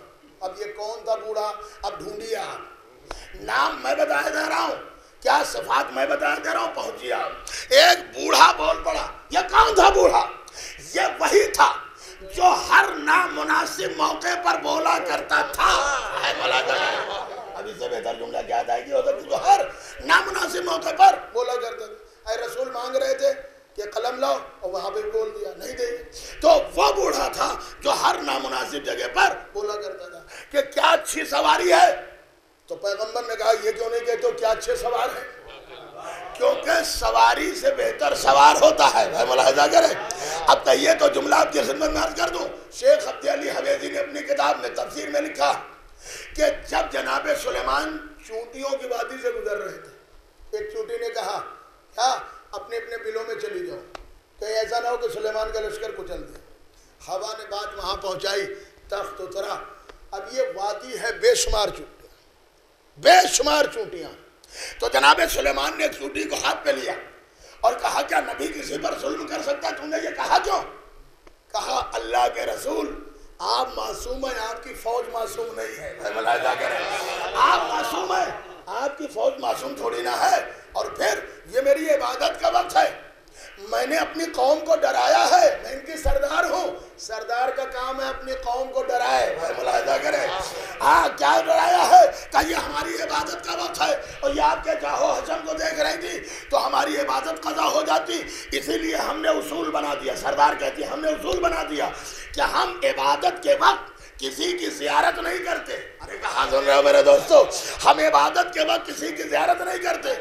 اب یہ کون تھا بوڑھا؟ اب ڈھونڈیے آپ، نام میں بتایا جا رہا ہوں، کیا صفات میں بتایا جا رہا ہوں، پہنچیے آپ۔ ایک بوڑھا بول پڑا۔ یہ کون تھا بوڑھا؟ یہ وہی تھا جو ہر نامناسب موقع پر بولا کرتا تھا۔ اب اس سے بہتر جملہ کیا تھا کہ جو ہر نامناسب موقع پر بولا کرتا تھا۔ اے رسول مانگ رہے تھے کہ قلم لاؤ، اور وہاں پہ بول دیا نہیں دے گے، تو وہ بوڑھا تھا جو ہر نامناسب جگہ پر بولا کرتا تھا کہ کیا اچھی سواری ہے۔ تو پیغمبر نے کہا یہ کیوں نہیں کہتے ہو کیا اچھے سوار ہیں؟ کیونکہ سواری سے بہتر سوار ہوتا ہے۔ بھائی ملاحظہ کریں، اب کہیے تو جملہ آپ کی خدمت میں عرض کر دوں۔ شیخ عبد علی حویزی نے اپنی کتاب میں تفسیر میں لکھا کہ جب جناب سلیمان چونٹیوں کی وادی سے گزر رہے تھے، ایک چونٹی نے کہا کیا اپنے اپنے بلوں میں چلی جاؤ کہ ایسا نہ ہو کہ سلیمان کا لشکر کچل دے۔ ہوا نے بات وہاں پہنچائی، تخت اترا. اب یہ وادی ہے بے شمار چونٹیاں، بے شمار چونٹیاں. تو جناب سلیمان نے ایک چونٹی کو ہاتھ پہ لیا اور کہا کیا نبی کسی پر ظلم کر سکتا؟ تم نے یہ کہا کیوں؟ کہا اللہ کے رسول آپ معصوم ہیں، آپ کی فوج معصوم نہیں ہے. آپ معصوم ہیں، آپ کی فوج معصوم تھوڑی نہ ہے. اور پھر یہ میری عبادت کا وقت ہے، میں نے اپنی قوم کو ڈرایا ہے، میں ان کی سردار ہوں. سردار کا کام ہے اپنی قوم کو ڈرائے. ملاحظہ کرے ہاں کیا ڈرایا ہے کہ یہ ہماری عبادت کا وقت ہے، اور یہ آپ کے جاہو حشم کو دیکھ رہی تھی تو ہماری عبادت قضا ہو جاتی. اسی لیے ہم نے اصول بنا دیا. سردار کہتی ہم نے اصول بنا دیا کہ ہم عبادت کے وقت کسی کی زیارت نہیں کرتے. ارے کہاں سن رہے ہو میرے دوستو؟ ہم عبادت کے وقت کسی کی زیارت نہیں کرتے.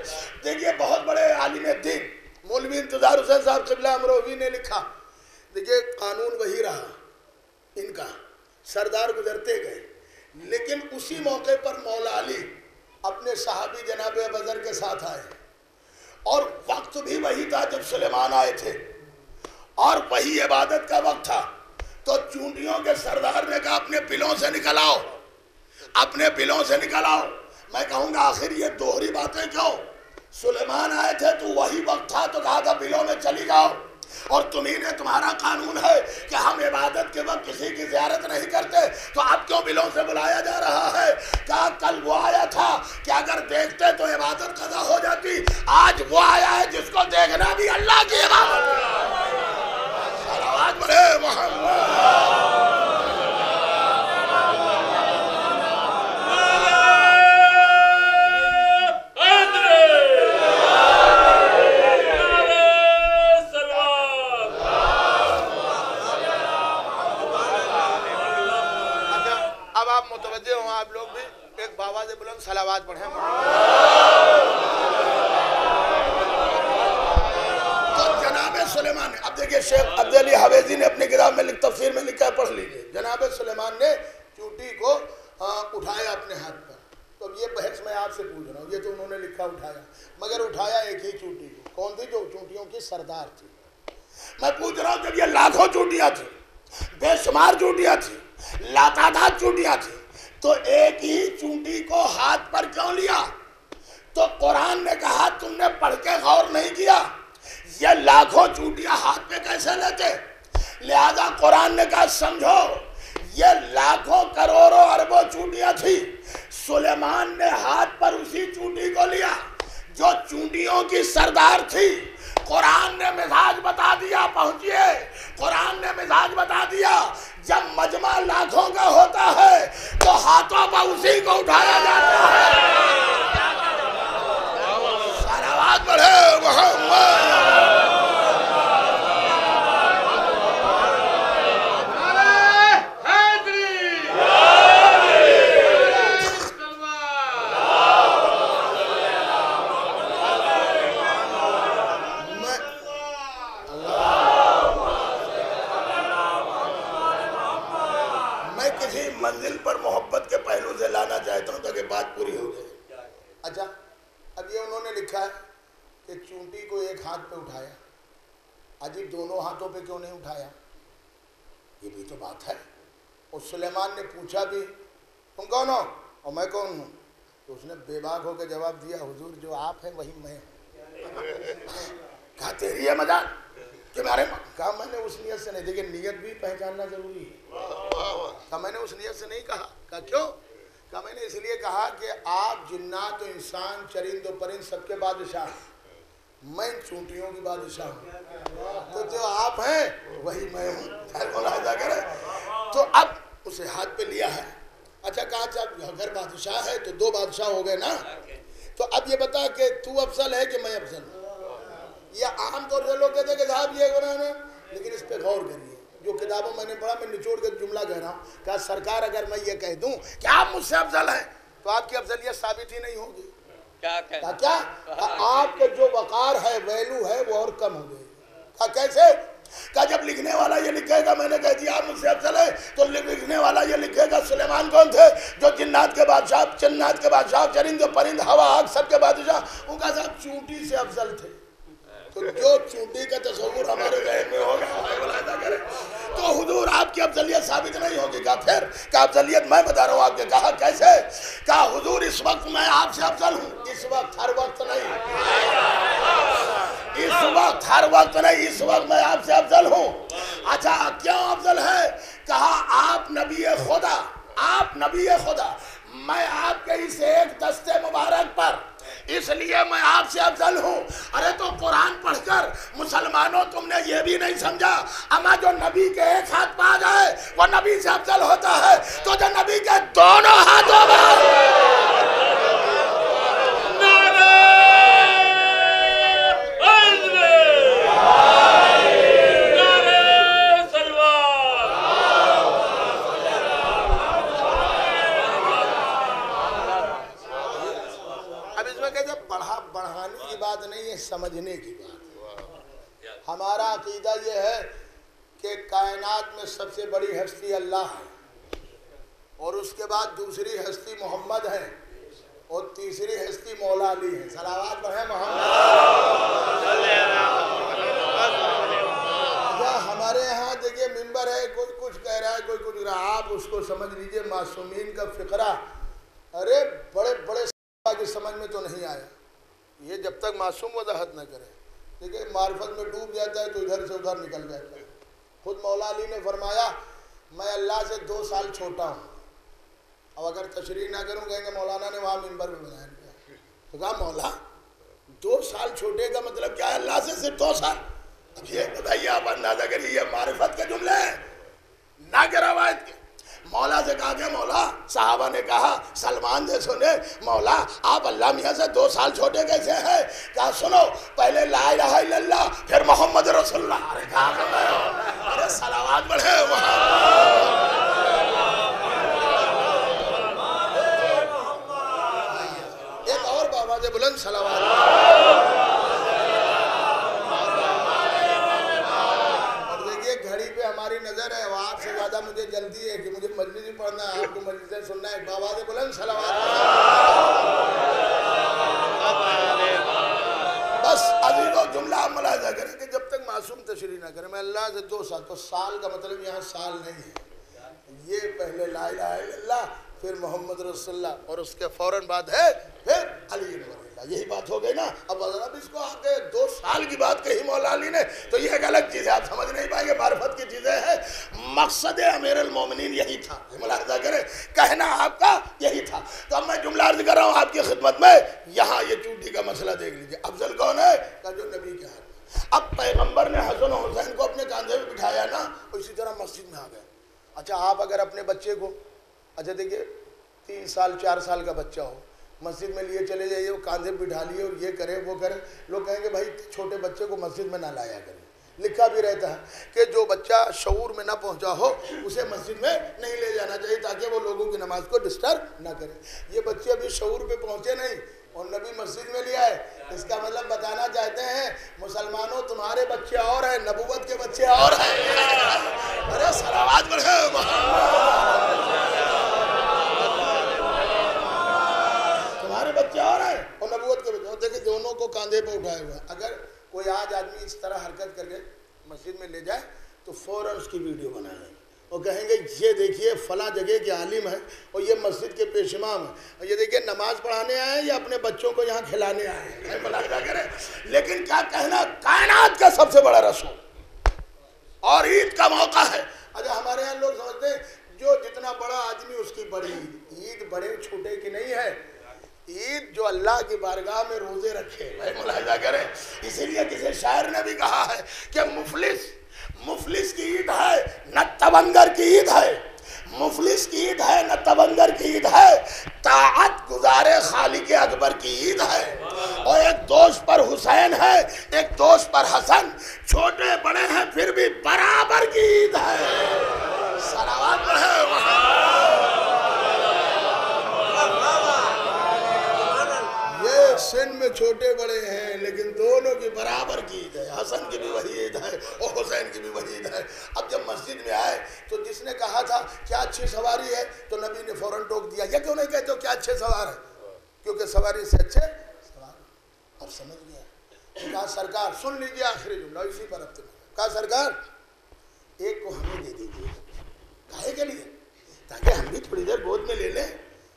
دیکھیے بہت بڑے عالم دین مولوی انتظار حسین صاحب قبلہ امروہوی نے لکھا. دیکھیے قانون وہی رہا ان کا، سردار گزرتے گئے، لیکن اسی موقع پر مولا علی اپنے صحابی جناب ابوذر کے ساتھ آئے، اور وقت بھی وہی تھا جب سلیمان آئے تھے، اور وہی عبادت کا وقت تھا. تو چونٹیوں کے سردار نے کہا اپنے بلوں سے نکل آؤ، اپنے بلوں سے نکل آؤ. میں کہوں گا آخر یہ دوہری باتیں کیوں؟ سلیمان آئے تھے تو وہی وقت تھا تو کہا تھا بلوں میں چلی جاؤ، اور تمہیں نے تمہارا قانون ہے کہ ہم عبادت کے وقت کسی کی زیارت نہیں کرتے، تو اب کیوں بلوں سے بلایا جا رہا ہے؟ کہا کل وہ آیا تھا کہ اگر دیکھتے تو عبادت قضا ہو جاتی، آج وہ آیا ہے جس کو دیکھنا بھی اللہ کی عبادت ہے. صلوات بڑھے محمد. متوجہ ہوں آپ لوگ بھی ایک باواز بلند صلوات پڑھیں. تو جناب سلیمان نے، اب دیکھیں شیخ عبد علی حویزی نے اپنی کتاب میں تفسیر میں لکھا ہے، پڑھ لیجئے. جناب سلیمان نے چونٹی کو اٹھایا اپنے ہاتھ پر. تو اب یہ بحث میں آپ سے پوچھ رہا ہوں، یہ تو انہوں نے لکھا اٹھایا، مگر اٹھایا ایک ہی چونٹی کو. کون تھی؟ جو چونٹیوں کی سردار تھی. میں پوچھ رہا ہوں جب یہ لاکھوں چونٹیاں تھیں، بے شمار چونٹیاں تھیں، لاتعداد چونٹیاں تھیں، تو ایک ہی چونٹی کو ہاتھ پر کیوں لیا؟ تو قرآن نے کہا تم نے پڑھ کے غور نہیں کیا، یہ لاکھوں چونٹیاں ہاتھ پہ کیسے لیتے؟ لہذا قرآن نے کہا سمجھو یہ لاکھوں کروڑوں اربوں چونٹیاں تھی، سلیمان نے ہاتھ پر اسی چونٹی کو لیا جو چونٹیوں کی سردار تھی. قرآن نے مزاج بتا دیا، پہنچیے، قرآن نے مزاج بتا دیا جب مجمع لاکھوں کا ہوتا ہے تو ہاتھوں پر اسی کو اٹھایا جاتا ہے. صلوات پڑھے محمد. منزل پر محبت کے پہلو سے لانا چاہتا ہوں تاکہ بات پوری ہو جائے. اچھا اب یہ انہوں نے لکھا ہے کہ چونٹی کو ایک ہاتھ پہ اٹھایا، عجیب دونوں ہاتھوں پہ کیوں نہیں اٹھایا؟ یہ بھی تو بات ہے. اور سلیمان نے پوچھا بھی تم کون ہو اور میں کون ہوں؟ تو اس نے بے باک ہو کے جواب دیا حضور جو آپ ہیں وہی میں ہوں. کہا تیری ہے مجال کہ مارے؟ کہا میں نے اس نیت سے نہیں. دیکھیں نیت بھی پہچاننا ضروری ہے. کہا میں نے اس نیت سے نہیں کہا. کہا کیوں؟ کہا میں نے اس لیے کہا کہ آپ جنات و انسان چرند و پرند سب کے بادشاہ ہیں، میں چونٹیوں کی بادشاہ ہوں، تو جو آپ ہیں وہی میں ہوں. ملاحظہ کریں. تو اب اسے ہاتھ پہ لیا ہے. اچھا کہا جب اگر بادشاہ ہے تو دو بادشاہ ہو گئے نا. تو اب یہ بتا کہ تو افضل ہے کہ میں افضل ہوں؟ یہ عام طور سے لوگ کہتے ہیں کہ صاحب یہ بنانا، لیکن اس پہ غور کریے. جو کتابوں میں نے پڑھا میں نچوڑ کے جملہ کہہ رہا ہوں. کہا سرکار اگر میں یہ کہہ دوں کہ آپ مجھ سے افضل ہیں تو آپ کی افضلیت ثابت ہی نہیں ہوگی. کیا آپ کے جو وقار ہے، ویلو ہے، وہ اور کم ہو جائے گی. کہا کیسے؟ کہا جب لکھنے والا یہ لکھے گا میں نے کہہ دیا آپ مجھ سے افضل ہے، تو لکھنے والا یہ لکھے گا سلیمان کون تھے؟ جو جنات کے بادشاہ، جنات کے بادشاہ، چرند و پرند، ہوا آگ سب کے بادشاہ. ان کا صاحب چونٹی سے افضل تھے. تو جو چونٹی کا تصور ہمارے ذہن میں ہوگا تو حضور کی کہا پھر کہا افضلیت میں بتا رہا ہوں آپ کے کہا کیسے کہا حضور اس وقت میں آپ سے افضل ہوں اس وقت ہر وقت نہیں اس وقت ہر وقت نہیں اس وقت میں آپ سے افضل ہوں اچھا کیوں افضل ہے کہا آپ نبی خدا میں آپ کے اس ایک دستے مبارک پر اس لیے میں آپ سے افضل ہوں ارے تو قرآن پڑھ کر مسلمانوں تم نے یہ بھی نہیں سمجھا اما جو نبی کے ایک ہاتھ پا جائے وہ نبی سے افضل ہوتا ہے تو جو نبی کے دونوں ہاتھوں سمجھنے کی بات ہمارا عقیدہ یہ ہے کہ کائنات میں سب سے بڑی ہستی اللہ ہے اور اس کے بعد دوسری ہستی محمد ہے اور تیسری ہستی مولا علی ہے صلوات پڑھیں محمد ہمارے ہاں دیکھیے ممبر ہے کوئی کچھ کہہ رہا ہے کوئی کچھ کہہ رہا ہے آپ اس کو سمجھ لیجئے معصومین کا فقرہ ارے بڑے بڑے کی سمجھ میں تو نہیں آیا یہ جب تک معصوم وضاحت نہ کرے دیکھیں معرفت میں ڈوب جاتا ہے تو ادھر سے ادھر نکل جاتا ہے خود مولا علی نے فرمایا میں اللہ سے 2 سال چھوٹا ہوں اب اگر تشریح نہ کروں کہیں گے مولانا نے وہاں منبر میں بیان کیا تو کہا مولا 2 سال چھوٹے کا مطلب کیا ہے اللہ سے صرف 2 سال اب یہ بتائیے آپ اندازہ کریے یہ معرفت کے جملے ہیں نہ کہ روایت کے مولا سے کہا کہ مولا صحابہ نے کہا سلمان نے سنے مولا آپ اللہ میاں سے 2 سال چھوٹے کیسے ہیں کہا سنو پہلے لا الہ الا اللہ پھر محمد رسول اللہ ارے کہا کر رہے ہو ارے صلوات بڑھے ایک اور بابا سے بلند صلوات ہماری نظر ہے آپ سے زیادہ مجھے جلدی ہے کہ مجھے مجلس ہی پڑھنا ہے آپ کو مجلسیں سننا ہے بابا سے بلند صلوات بس ابھی وہ جملہ آپ ملاحظہ کریں کہ جب تک معصوم تشریح نہ کریں میں اللہ سے 2 سال تو سال کا مطلب یہاں سال نہیں ہے یہ پہلے لا الہ الا اللہ پھر محمد رسول اللہ اور اس کے فوراً بعد ہے پھر علی بن اللہ یہی بات ہو گئی نا اب اس کو آگے 2 سال کی بات کہی مولا علی نے تو یہ ایک الگ چیز ہے آپ سمجھ نہیں پائیں گے معرفت کی چیزیں ہیں مقصد امیر المومنین یہی تھا ملاحظہ کریں کہنا آپ کا یہی تھا تو اب میں جملہ عرض کر رہا ہوں آپ کی خدمت میں یہاں یہ چوٹی کا مسئلہ دیکھ لیجیے افضل کون ہے کہ جو نبی کے ہاتھ اب پیغمبر نے حسن و حسین کو اپنے کاندھے پہ بٹھایا نا اسی طرح مسجد میں آ گئے اچھا آپ اگر اپنے بچے کو اچھا دیکھیے 3 سال 4 سال کا بچہ ہو مسجد میں لیے چلے جائیے وہ کاندھے بٹھا لیے اور یہ کرے وہ کرے لوگ کہیں گے بھائی چھوٹے بچے کو مسجد میں نہ لایا کریں لکھا بھی رہتا ہے کہ جو بچہ شعور میں نہ پہنچا ہو اسے مسجد میں نہیں لے جانا چاہیے تاکہ وہ لوگوں کی نماز کو ڈسٹرب نہ کرے یہ بچے ابھی شعور پہ پہنچے نہیں اور نبی مسجد میں لیا ہے اس کا مطلب بتانا چاہتے ہیں مسلمانوں تمہارے بچے اور ہیں نبوت کے بچے اور ہیں ارے صلوات پڑھے تمہارے بچے اور ہیں اور نبوت کے بچے دیکھیں دونوں کو کاندھے پہ اٹھائے ہوئے ہیں اگر کوئی آج آدمی اس طرح حرکت کر کے مسجد میں لے جائے تو فوراً اس کی ویڈیو بنا لیں اور کہیں گے یہ دیکھیے فلاں جگہ کے عالم ہیں اور یہ مسجد کے پیش امام ہیں اور یہ دیکھیے نماز پڑھانے آئے ہیں یا اپنے بچوں کو یہاں کھلانے آئے ہیں ملاحظہ کریں لیکن کیا کہنا کائنات کا سب سے بڑا رسول اور عید کا موقع ہے اچھا ہمارے یہاں لوگ سمجھتے ہیں جو جتنا بڑا آدمی اس کی بڑی عید بڑے چھوٹے کی نہیں ہے عید جو اللہ کی بارگاہ میں روزے رکھے بھائی ملاحظہ کریں اسی لیے کسی شاعر نے بھی کہا ہے کہ مفلس کی عید ہے نہ تبنگر کی عید ہے مفلس کی عید ہے نہ تبنگر کی عید ہے طاعت گزارے خالق اکبر کی عید ہے اور ایک دوست پر حسین ہے ایک دوست پر حسن چھوٹے بڑے ہیں پھر بھی برابر کی عید ہے صلوات پڑھے سن میں چھوٹے بڑے ہیں لیکن دونوں کی برابر کی عید ہے حسن کی بھی وہی عید ہے اور حسین کی بھی وہی عید ہے اب جب مسجد میں آئے تو جس نے کہا تھا کیا اچھی سواری ہے تو نبی نے فوراً ٹوک دیا یہ کیوں نہیں کہتے ہو کیا اچھے سوار ہے کیونکہ سواری سے اچھے سوار اب سمجھ گیا کہا سرکار سن لیجیے آخری جملہ اسی پر اب کہا سرکار ایک کو ہمیں دے دیجیے کہے کے لیے تاکہ ہم بھی تھوڑی دیر گود میں لے لیں.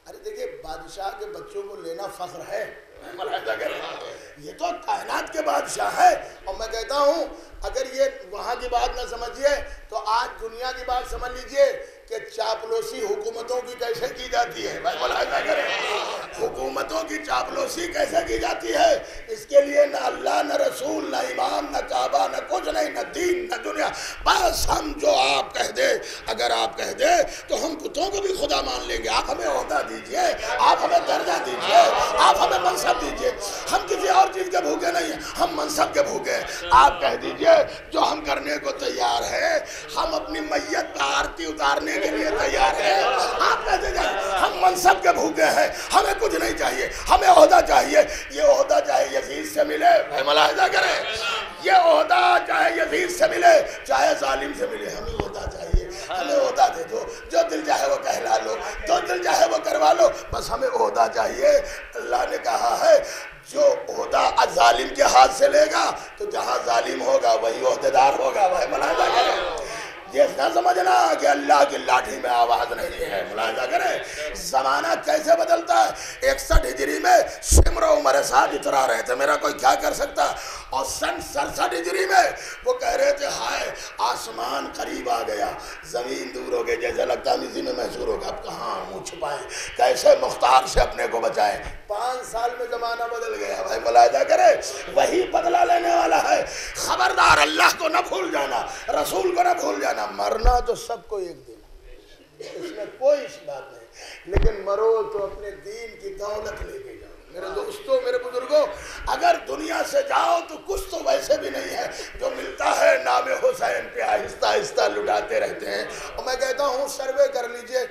ارے دیکھیے بادشاہ کے بچوں کو لینا فخر ہے. یہ تو کائنات کے بادشاہ ہے. اور میں کہتا ہوں اگر یہ وہاں کی بات نہ سمجھیے تو آج دنیا کی بات سمجھ لیجئے کہ چاپلوسی حکومتوں کی کیسے کی جاتی ہے. بھائی ملاحظہ کریں حکومتوں کی چاپلوسی کیسے کی جاتی ہے. اس کے لیے نہ اللہ نہ رسول نہ امام نہ کعبہ نہ کچھ نہیں، نہ دین نہ دنیا. بس ہم جو آپ کہہ دے، اگر آپ کہہ دے تو ہم کتوں کو بھی خدا مان لیں گے. آپ ہمیں عہدہ دیجئے، آپ ہمیں درجہ دیجئے، آپ ہمیں منصب دیجئے. ہم کسی اور چیز کے بھوکے نہیں ہیں، ہم منصب کے بھوکے ہیں. آپ کہہ دیجئے جو ہم کرنے کو تیار ہیں. ہم اپنی میت پر آرتی اتارنے کے لیے تیار ہیں. آپ کہتے ہیں ہم منصب کے بھوکے ہیں، ہمیں کچھ نہیں چاہیے، ہمیں عہدہ چاہیے. یہ عہدہ چاہے یزید سے ملے، ملاحظہ کریں، یہ عہدہ چاہے یزید سے ملے چاہے ظالم سے ملے، ہمیں عہدہ چاہیے. ہمیں عہدہ دے دو، جو دل چاہے وہ کہلا لو، جو دل چاہے وہ کروا لو، بس ہمیں عہدہ چاہیے. اللہ نے کہا ہے جو عہدہ ظالم کے ہاتھ سے لے گا تو جہاں ظالم ہوگا وہی عہدیدار ہوگا. وہ ملاحظہ کریں، یہ نہ سمجھنا کہ اللہ کی لاٹھی میں آواز نہیں ہے. ملاحظہ کریں زمانہ کیسے بدلتا ہے. 61 ہجری میں شمر و عمر صاحب اترا رہے تھے، میرا کوئی کیا کر سکتا. اور سن 67 ہجری میں وہ کہہ رہے تھے ہائے آسمان قریب آ گیا، زمین دور ہو گئی، جیسے لگتا ہے اسی میں محسور ہوگا. اب کہاں منہ چھپائیں، کیسے مختار سے اپنے کو بچائیں. 5 سال میں زمانہ بدل گیا. بھائی ملاحظہ کرے وہی بدلہ لینے والا ہے. خبردار اللہ کو نہ بھول جانا، رسول کو نہ بھول جانا. مرنا تو سب کو ایک دن، اس میں کوئی بات نہیں، لیکن مرو تو اپنے دین کی دولت لے کے جاؤ. میرے دوستوں، میرے بزرگوں، اگر دنیا سے جاؤ تو کچھ تو ویسے بھی نہیں ہے. جو ملتا ہے نام حسین پہ آہستہ آہستہ لٹاتے رہتے ہیں. اور میں کہتا ہوں سروے کر لیجئے،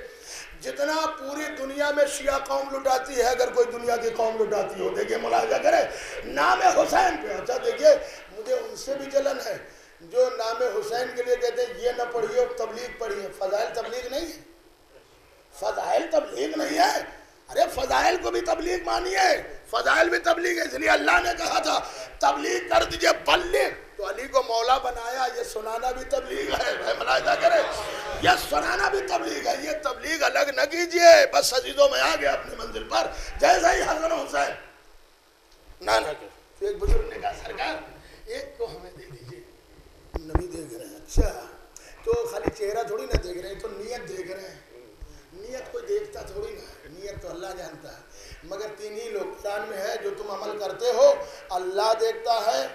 جتنا پوری دنیا میں شیعہ قوم لٹاتی ہے اگر کوئی دنیا کی قوم لٹاتی ہو، دیکھیے ملاحظہ کرے نام حسین پہ. اچھا دیکھیے مجھے ان سے بھی جلن ہے جو نام حسین کے لیے کہتے ہیں یہ نہ پڑھیے تبلیغ پڑھیے. فضائل تبلیغ نہیں ہے، فضائل تبلیغ نہیں ہے. ارے فضائل کو بھی تبلیغ مانیے، فضائل بھی تبلیغ ہے. اس لیے اللہ نے کہا تھا تبلیغ کر دیجئے. بلغ تو علی کو مولا بنایا، یہ سنانا بھی تبلیغ ہے. ملاحظہ کرے یہ سنانا بھی تبلیغ ہے. یہ تبلیغ الگ نہ کیجئے. بس عزیزوں میں آ گیا اپنی منزل پر جیسا ہی حسن حسین نہ تو ایک بزرگ نے کہا سرکار ایک کو ہمیں دے دیجئے. نبی دیکھ رہے ہیں. اچھا تو خالی چہرہ تھوڑی نہ دیکھ رہے ہیں، تو نیت دیکھ رہے ہیں. نیت کوئی دیکھتا تھوڑی نہ ہے، نیت تو اللہ جانتا ہے. مگر 3 ہی لوگ قرآن میں ہے جو تم عمل کرتے ہو اللہ دیکھتا ہے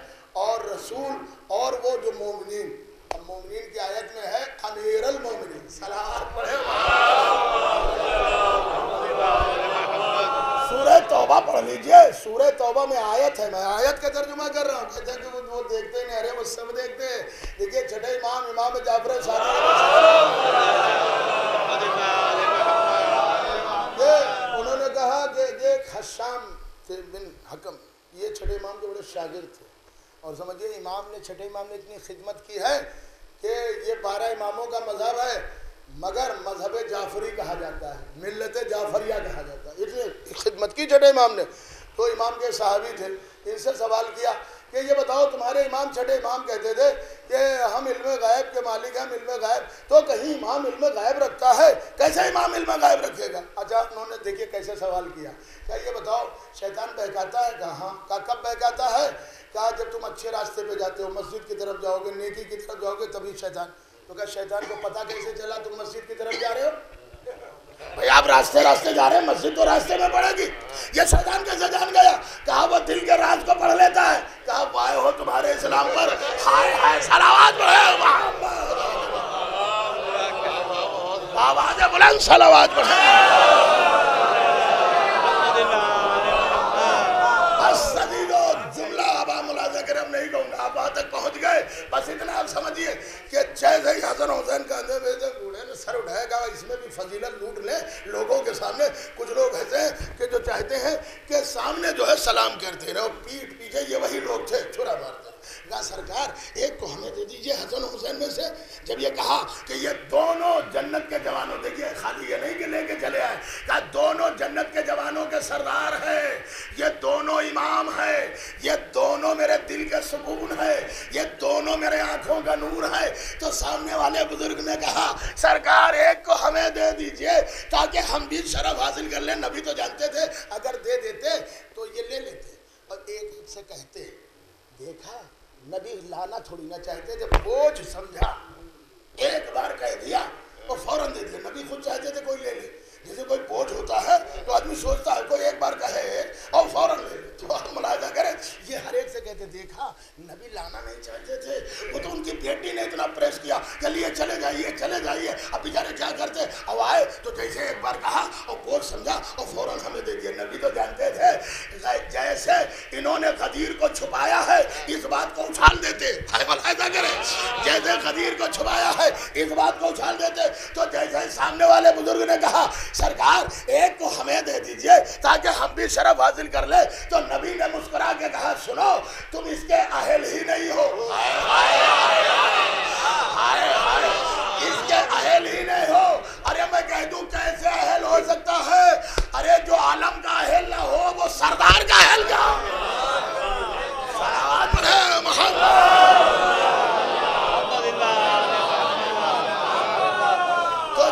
اور رسول اور وہ جو مومنین. اب مومنین کی آیت میں ہے امیر المومنین. صلوات پڑھے سورہ توبہ پڑھ لیجئے. سورہ توبہ میں آیت ہے، میں آیت کا ترجمہ کر رہا ہوں. کہتے ہیں کہ وہ دیکھتے نہیں، ارے وہ سب دیکھتے ہیں. دیکھیے چھٹے امام جعفر صادق انہوں نے کہا کہ ایک حشام بن حکم یہ چھٹے امام کے بڑے شاگرد تھے. اور سمجھیے امام نے چھٹے امام نے اتنی خدمت کی ہے کہ یہ 12 اماموں کا مذہب ہے مگر مذہب جعفری کہا جاتا ہے، ملت جعفریہ کہا جاتا ہے. اتنی خدمت کی چھٹے امام نے. تو امام کے صحابی تھے، ان سے سوال کیا کہ یہ بتاؤ تمہارے امام چھٹے امام کہتے تھے کہ ہم علم غیب کے مالک ہیں، علم غیب، تو کہیں امام علم غیب رکھتا ہے؟ کیسے امام علم غیب رکھے گا؟ اچھا انہوں نے دیکھیے کیسے سوال کیا. کیا یہ بتاؤ شیطان بہکاتا ہے؟ کہا ہاں. کہا کب بہکاتا ہے؟ کہا جب تم اچھے راستے پہ جاتے ہو، مسجد کی طرف جاؤ گے، نیکی کی طرف جاؤ گے تبھی شیطان. تو کہا شیطان کو پتہ کیسے چلا تم مسجد کی طرف جا رہے ہو؟ بھئی آپ راستے جا رہے ہیں، مسجد تو راستے میں پڑے گی، یہ شیطان کیسے جان گیا؟ کہا وہ دل کے راز کو پڑھ لیتا ہے. کہا پائے ہو تمہارے اسلام پر ہائے ہائے صلوات پڑھے محمد، آواز بلند صلوات پڑھے. جملہ اب آپ ملاحظہ کریں، ہم نہیں کہوں گا، آپ وہاں تک پہنچ گئے. بس اتنا آپ سمجھیے کہ جیسے ہی حسن حسین کا اندھے بیدے بوڑھے نے سر اٹھایا گا اس میں بھی فضیلت لوٹ لیں لوگوں کے سامنے. کچھ لوگ ایسے ہیں کہ جو چاہتے ہیں کہ سامنے جو ہے سلام کرتے رہو، پیٹھ پیچھے یہ وہی لوگ تھے چھرا مارتے. کہا سرکار ایک کو ہمیں دے دیجئے حسن حسین میں سے. جب یہ کہا کہ یہ دونوں جنت کے جوانوں، دیکھیے خالی یہ نہیں کہ لے کے چلے آئے، کہا دونوں جنت کے جوانوں کے سردار ہیں، یہ دونوں امام ہیں، یہ دونوں میرے دل کے سکون ہیں. ہے، یہ دونوں میرے آنکھوں کا نور ہے۔ تو سامنے والے بزرگ نے کہا سرکار ایک کو ہمیں دے دیجئے تاکہ ہم بھی شرف حاصل کر لیں۔ نبی تو جانتے تھے اگر دے دیتے تو یہ لے لیتے، اور ایک سے کہتے دیکھا نبی لانا تھوڑی نہ چاہتے تھے، بوجھ سمجھا، ایک بار کہہ دیا اور فوراً دے دیا۔ نبی خود چاہتے تھے کوئی لے لے، جیسے کوئی بوجھ ہوتا ہے تو آدمی سوچتا ہے کوئی ایک بار کہے اور فوراً لے لے۔ تو ہم ملاحظہ کریں یہ ہر ایک سے کہتے دیکھا نبی لانا نہیں چاہتے تھے، وہ تو ان کی بیٹی نے اتنا پریس کیا چلیے چلے جائیے چلے جائیے۔ اب بیچارے کیا کرتے، اب آئے تو جیسے ایک بار کہا اور بوجھ سمجھا اور فوراً ہمیں دے دیا۔ نبی تو جانتے تھے جیسے انہوں نے غدیر کو چھپایا ہے اس بات کو اچھال دیتے، ملاحظہ کریں جیسے غدیر کو چھپایا ہے اس بات کو اچھال دیتے۔ تو جیسے سامنے والے بزرگ نے کہا سرکار ایک کو ہمیں دے دیجئے تاکہ ہم بھی شرف حاصل کر لیں، تو نبی نے مسکرا کے کہا سنو تم اس کے اہل ہی نہیں ہو، اس کے اہل ہی نہیں ہو۔ ارے میں کہہ دوں کیسے اہل ہو سکتا ہے؟ ارے جو عالم کا اہل نہ ہو وہ سردار کا اہل کیا؟ صلوات پڑھے محمد۔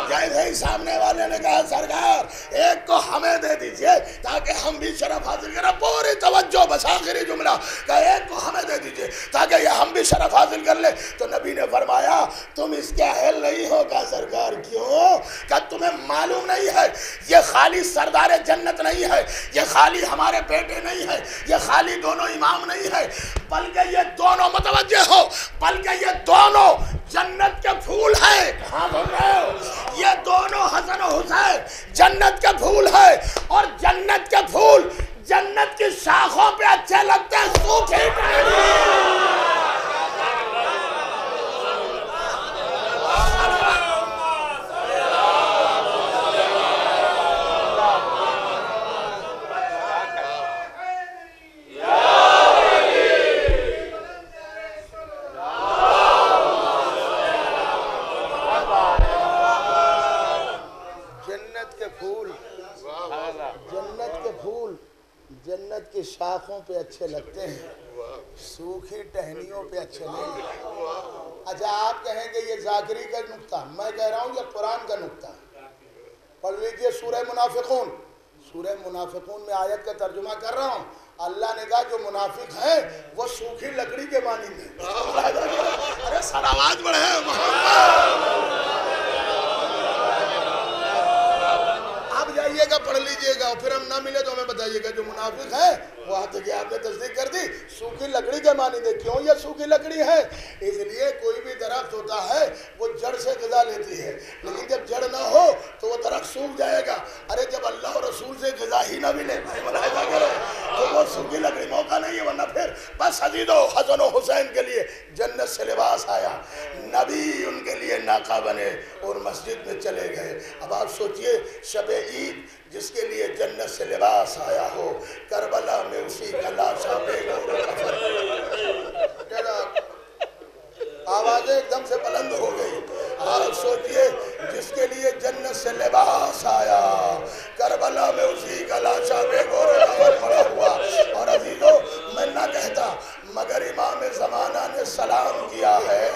جیسے ہی سامنے والے نے کہا سرکار ایک کو ہمیں دے دیجئے تاکہ ہم بھی شرف حاصل کریں، پوری توجہ بس آخری جملہ کہ ایک کو ہمیں دے دیجئے تاکہ یہ ہم بھی شرف حاصل کر لیں۔ تو نبی نے فرمایا تم اس کے اہل نہیں ہو۔ کہا سرکار کیوں؟ کہ تمہیں معلوم نہیں ہے یہ خالی سردار جنت نہیں ہے، یہ خالی ہمارے بیٹے نہیں ہے، یہ خالی دونوں امام نہیں ہے، بلکہ یہ دونوں متوجہ ہو، بلکہ یہ دونوں جنت کے پھول ہیں۔ کہاں بول رہے ہو؟ یہ دونوں حسن و حسین جنت کے پھول ہے، اور جنت کے پھول جنت کی شاخوں پہ اچھے لگتے ہیں، سوکھی جنت کی شاخوں پہ اچھے لگتے ہیں، سوکھی ٹہنیوں پہ اچھے نہیں۔ اچھا آپ کہیں گے یہ ذاکری کا نکتہ، میں کہہ رہا ہوں یہ قرآن کا نکتہ۔ پڑھ لیجئے سورہ منافقون، سورہ منافقون میں آیت کا ترجمہ کر رہا ہوں۔ اللہ نے کہا جو منافق ہیں وہ سوکھی لکڑی کے مانند ہیں۔ ارے صلوات پڑھے محمد۔ آپ جائیے گا پڑھ لیجئے گا، پھر ہم نہ ملے تو ہمیں بتائیے گا جو منافق ہے وہ آتے کہ آپ نے تصدیق کر دی سوکھی لکڑی کے معنی دے۔ کیوں یہ سوکھی لکڑی ہے؟ اس لیے کوئی بھی درخت ہوتا ہے وہ جڑ سے غذا لیتی ہے، لیکن جب جڑ نہ ہو تو وہ درخت سوکھ جائے گا۔ ارے جب اللہ اور رسول سے غذا ہی نہ ملے تو وہ سوکھی لکڑی موقع نہیں ہے، ورنہ پھر بس عزیزو حسن و حسین کے لیے جنت سے لباس آیا، نبی ان کے لیے ناقہ بنے اور مسجد میں چلے گئے۔ اب آپ سوچئے شب عید جس کے لیے جنت سے لباس آیا ہو، کربلا میں اسی کا لاشا بے گور و کفن۔ آوازیں ایک دم سے بلند ہو گئی۔ آپ سوچئے جس کے لیے جنت سے لباس آیا، کربلا میں اسی کا لاشا بے گور و کفن پڑا ہوا۔ اور عزیزو میں نہ کہتا مگر امام زمانہ نے سلام کیا ہے،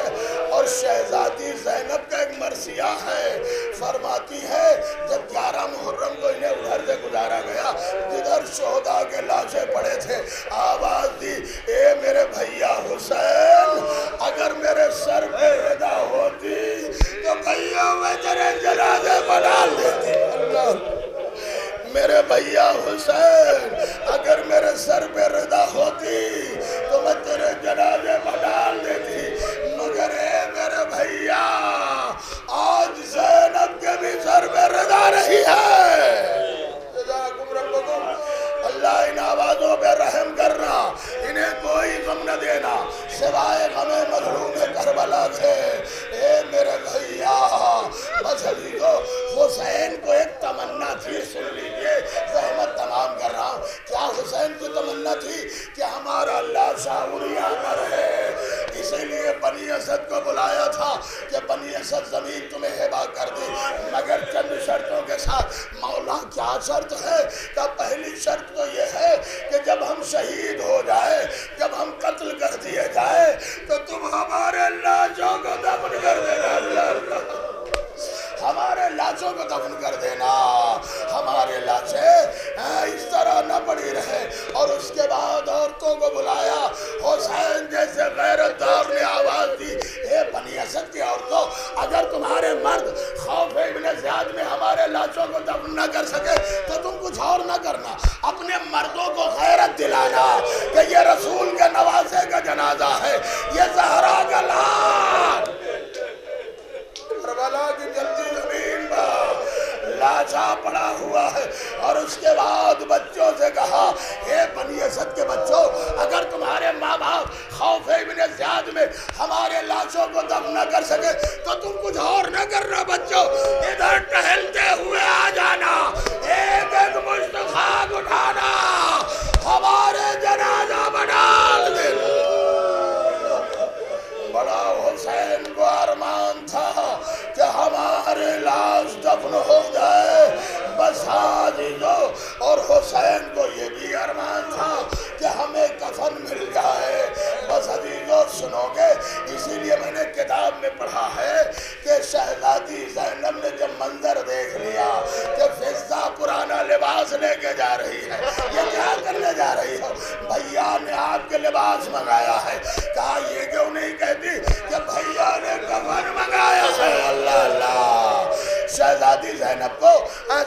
اور شہزادی زینب کا ایک مرثیہ ہے، فرماتی ہے جب 11 محرم کو انہیں ادھر سے گزارا گیا جدھر شہداء کے لاشیں پڑے تھے، آواز دی اے میرے بھیا حسین اگر میرے سر پہ ردا ہوتی تو بھیا میں تیرے جنازے پر ڈال دیتی۔ اللہ میرے بھیا حسین اگر میرے سر پہ ردا ہوتی تو میں تیرے جنازے پر ڈال دیتی، مگر اے میرے بھیا آج زینب کے بھی سر پہ ردا نہیں ہے۔ جزاکم ربکم، اللہ ان آوازوں پہ رحم کرنا، انہیں کوئی غم نہ دینا سوائے غم مظلوم کربلا سے۔ اے میرے بھیا بس عزیزو حسین کو ایک تمنا تھی، سن لیجئے زحمت تمام کر رہا ہوں، کیا حسین کی تمنا تھی کہ ہمارا لاشا عریاں نہ رہے؟ اسی لیے بنی اسد کو بلایا تھا کہ بنی اسد زمین تمہیں ہبہ کر دی، مگر چند شرطوں کے ساتھ۔ مولا کیا شرط ہے؟ کہ پہلی شرط تو یہ ہے کہ جب ہم شہید ہو جائے، جب ہم قتل کر دیے جائے جیسے غیرت دار نے آواز دی، اے بنی اسد کی عورتوں، اگر تمہارے مرد خوف ابن زیاد میں ہمارے لاشوں کو دفن نہ کر سکے تو تم کچھ اور نہ کرنا، اپنے مردوں کو غیرت دلانا کہ یہ رسول کے نوازے کا جنازہ ہے، یہ زہرا کا لال کربلا کی جلتی زمین پر لاشا پڑا ہوا ہے۔ اور اس کے بعد بچوں سے کہا، اے بنی اسد کے بچوں، اگر تمہارے ماں باپ خوف ابن زیاد میں ہمارے لاشوں کو دفن نہ کر سکے تو تم کچھ اور نہ کرنا بچوں، ادھر ٹہلتے ہوئے آ جانا، ایک ایک مشت خاک اٹھانا، ہمارے جنازہ بنا دینا۔ بڑا حسین کو ارمان تھا کہ ہمارے لاش دفن ہو جائے، بس عزیزو، اور حسین کو یہ بھی ارمان تھا کہ ہمیں کفن مل جائے۔ بس عزیزو سنو گے، اسی لیے میں نے کتاب میں پڑھا ہے کہ شہزادی زینب نے جب منظر دیکھ لیا کہ فضہ پرانا لباس لے کے جا رہی ہے، یہ کیا کرنے جا رہی ہو؟ بھیا نے آپ کے لباس منگایا ہے، کہا یہ کیوں نہیں کہتی کہ بھیا نے کفن منگایا ہے؟ اللہ اللہ۔ شہزادی زینب کو،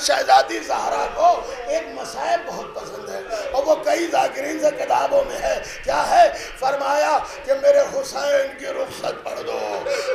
شہزادی زہرا کو ایک مصائب بہت پسند ہے، اور وہ کئی ذاکرین سے کتابوں میں ہے۔ کیا ہے؟ فرمایا کہ میرے حسین کی رخصت پڑھ دو۔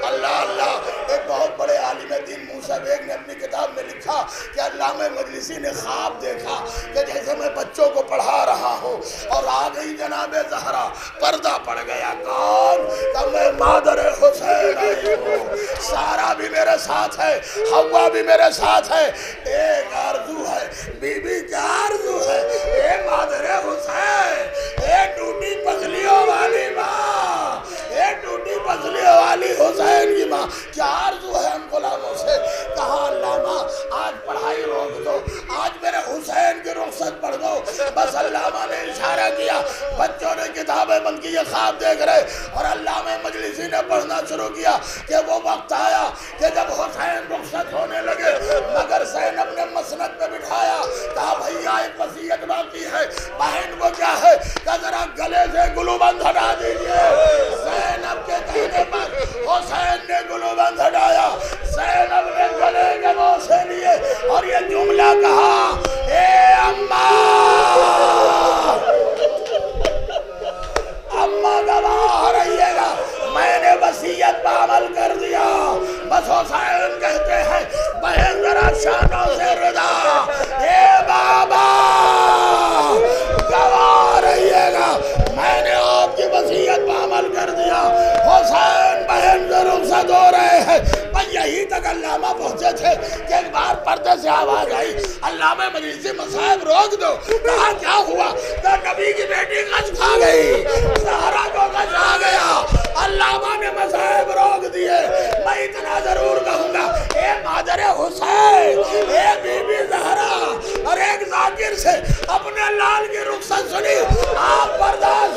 اللہ اللہ۔ ایک بہت بڑے عالم دین موسیٰ بیگ نے اپنی کتاب میں لکھا کہ علامہ مجلسی نے خواب دیکھا کہ جیسے میں بچوں کو پڑھا رہا ہوں اور آ گئی جناب زہرا، پردہ پڑ گیا، کون؟ کہ میں مادر حسین آئی ہوں، سارا بھی میرے ساتھ ہے، حوا بھی میرے ساتھ ہے، ایک آرزو ہے۔ بی بی کیا آرزو ہے؟ اے مادر حسین، اے ٹوٹی پسلیوں والی ماں، اے ٹوٹی پسلیوں والی حسین کی ماں، کیا آرزو ہے ہم غلاموں سے؟ کہا علامہ آج پڑھائی روک دو، آج میرے حسین کی رخصت پڑھ دو۔ بس علامہ نے اشارہ کیا، بچوں نے کتابیں بند کی، یہ خواب دیکھ رہے، اور علامہ مجلسی نے پڑھنا شروع کیا کہ وہ وقت آیا کہ جب حسین رخصت ہونے لگے، مگر زینب نے مسند پہ بٹھایا، کہا بھیا ایک وصیت باقی ہے۔ بہن کو کیا ہے؟ کہ ذرا گلے سے گلوبند ہٹا دیجئے۔ زینب کے کہنے پر حسین نے گلوبند ہٹایا، زینب نے گلے کے بوسے لیے اور یہ جملہ کہا، اے اماں گواہ رہیے گا، میں نے وصیت پہ عمل کر دیا۔ بس حسین کہتے ہیں، بہن ذرا شانوں سے رضا، اے بابا گواہ رہیے گا، میں نے آپ کی وصیت پہ عمل کر دیا۔ حسین بہن سے رخصت ہو رہے ہیں، پر یہی تک علامہ پہنچے تھے کہ ایک بار پردے سے آواز آئی، علامہ مجلسی مصائب روک دو۔ کہا کیا ہوا؟ کہ نبی کی بیٹی غش کھا گئی، زہرا کو غش آ گیا۔ علامہ نے مصائب روک دیے۔ میں اتنا ضرور کہوں گا، اے مادر حسین، اے بی بی زہرا، اور ایک ذاکر سے اپنے لال کی رخصت سنی، آپ برداشت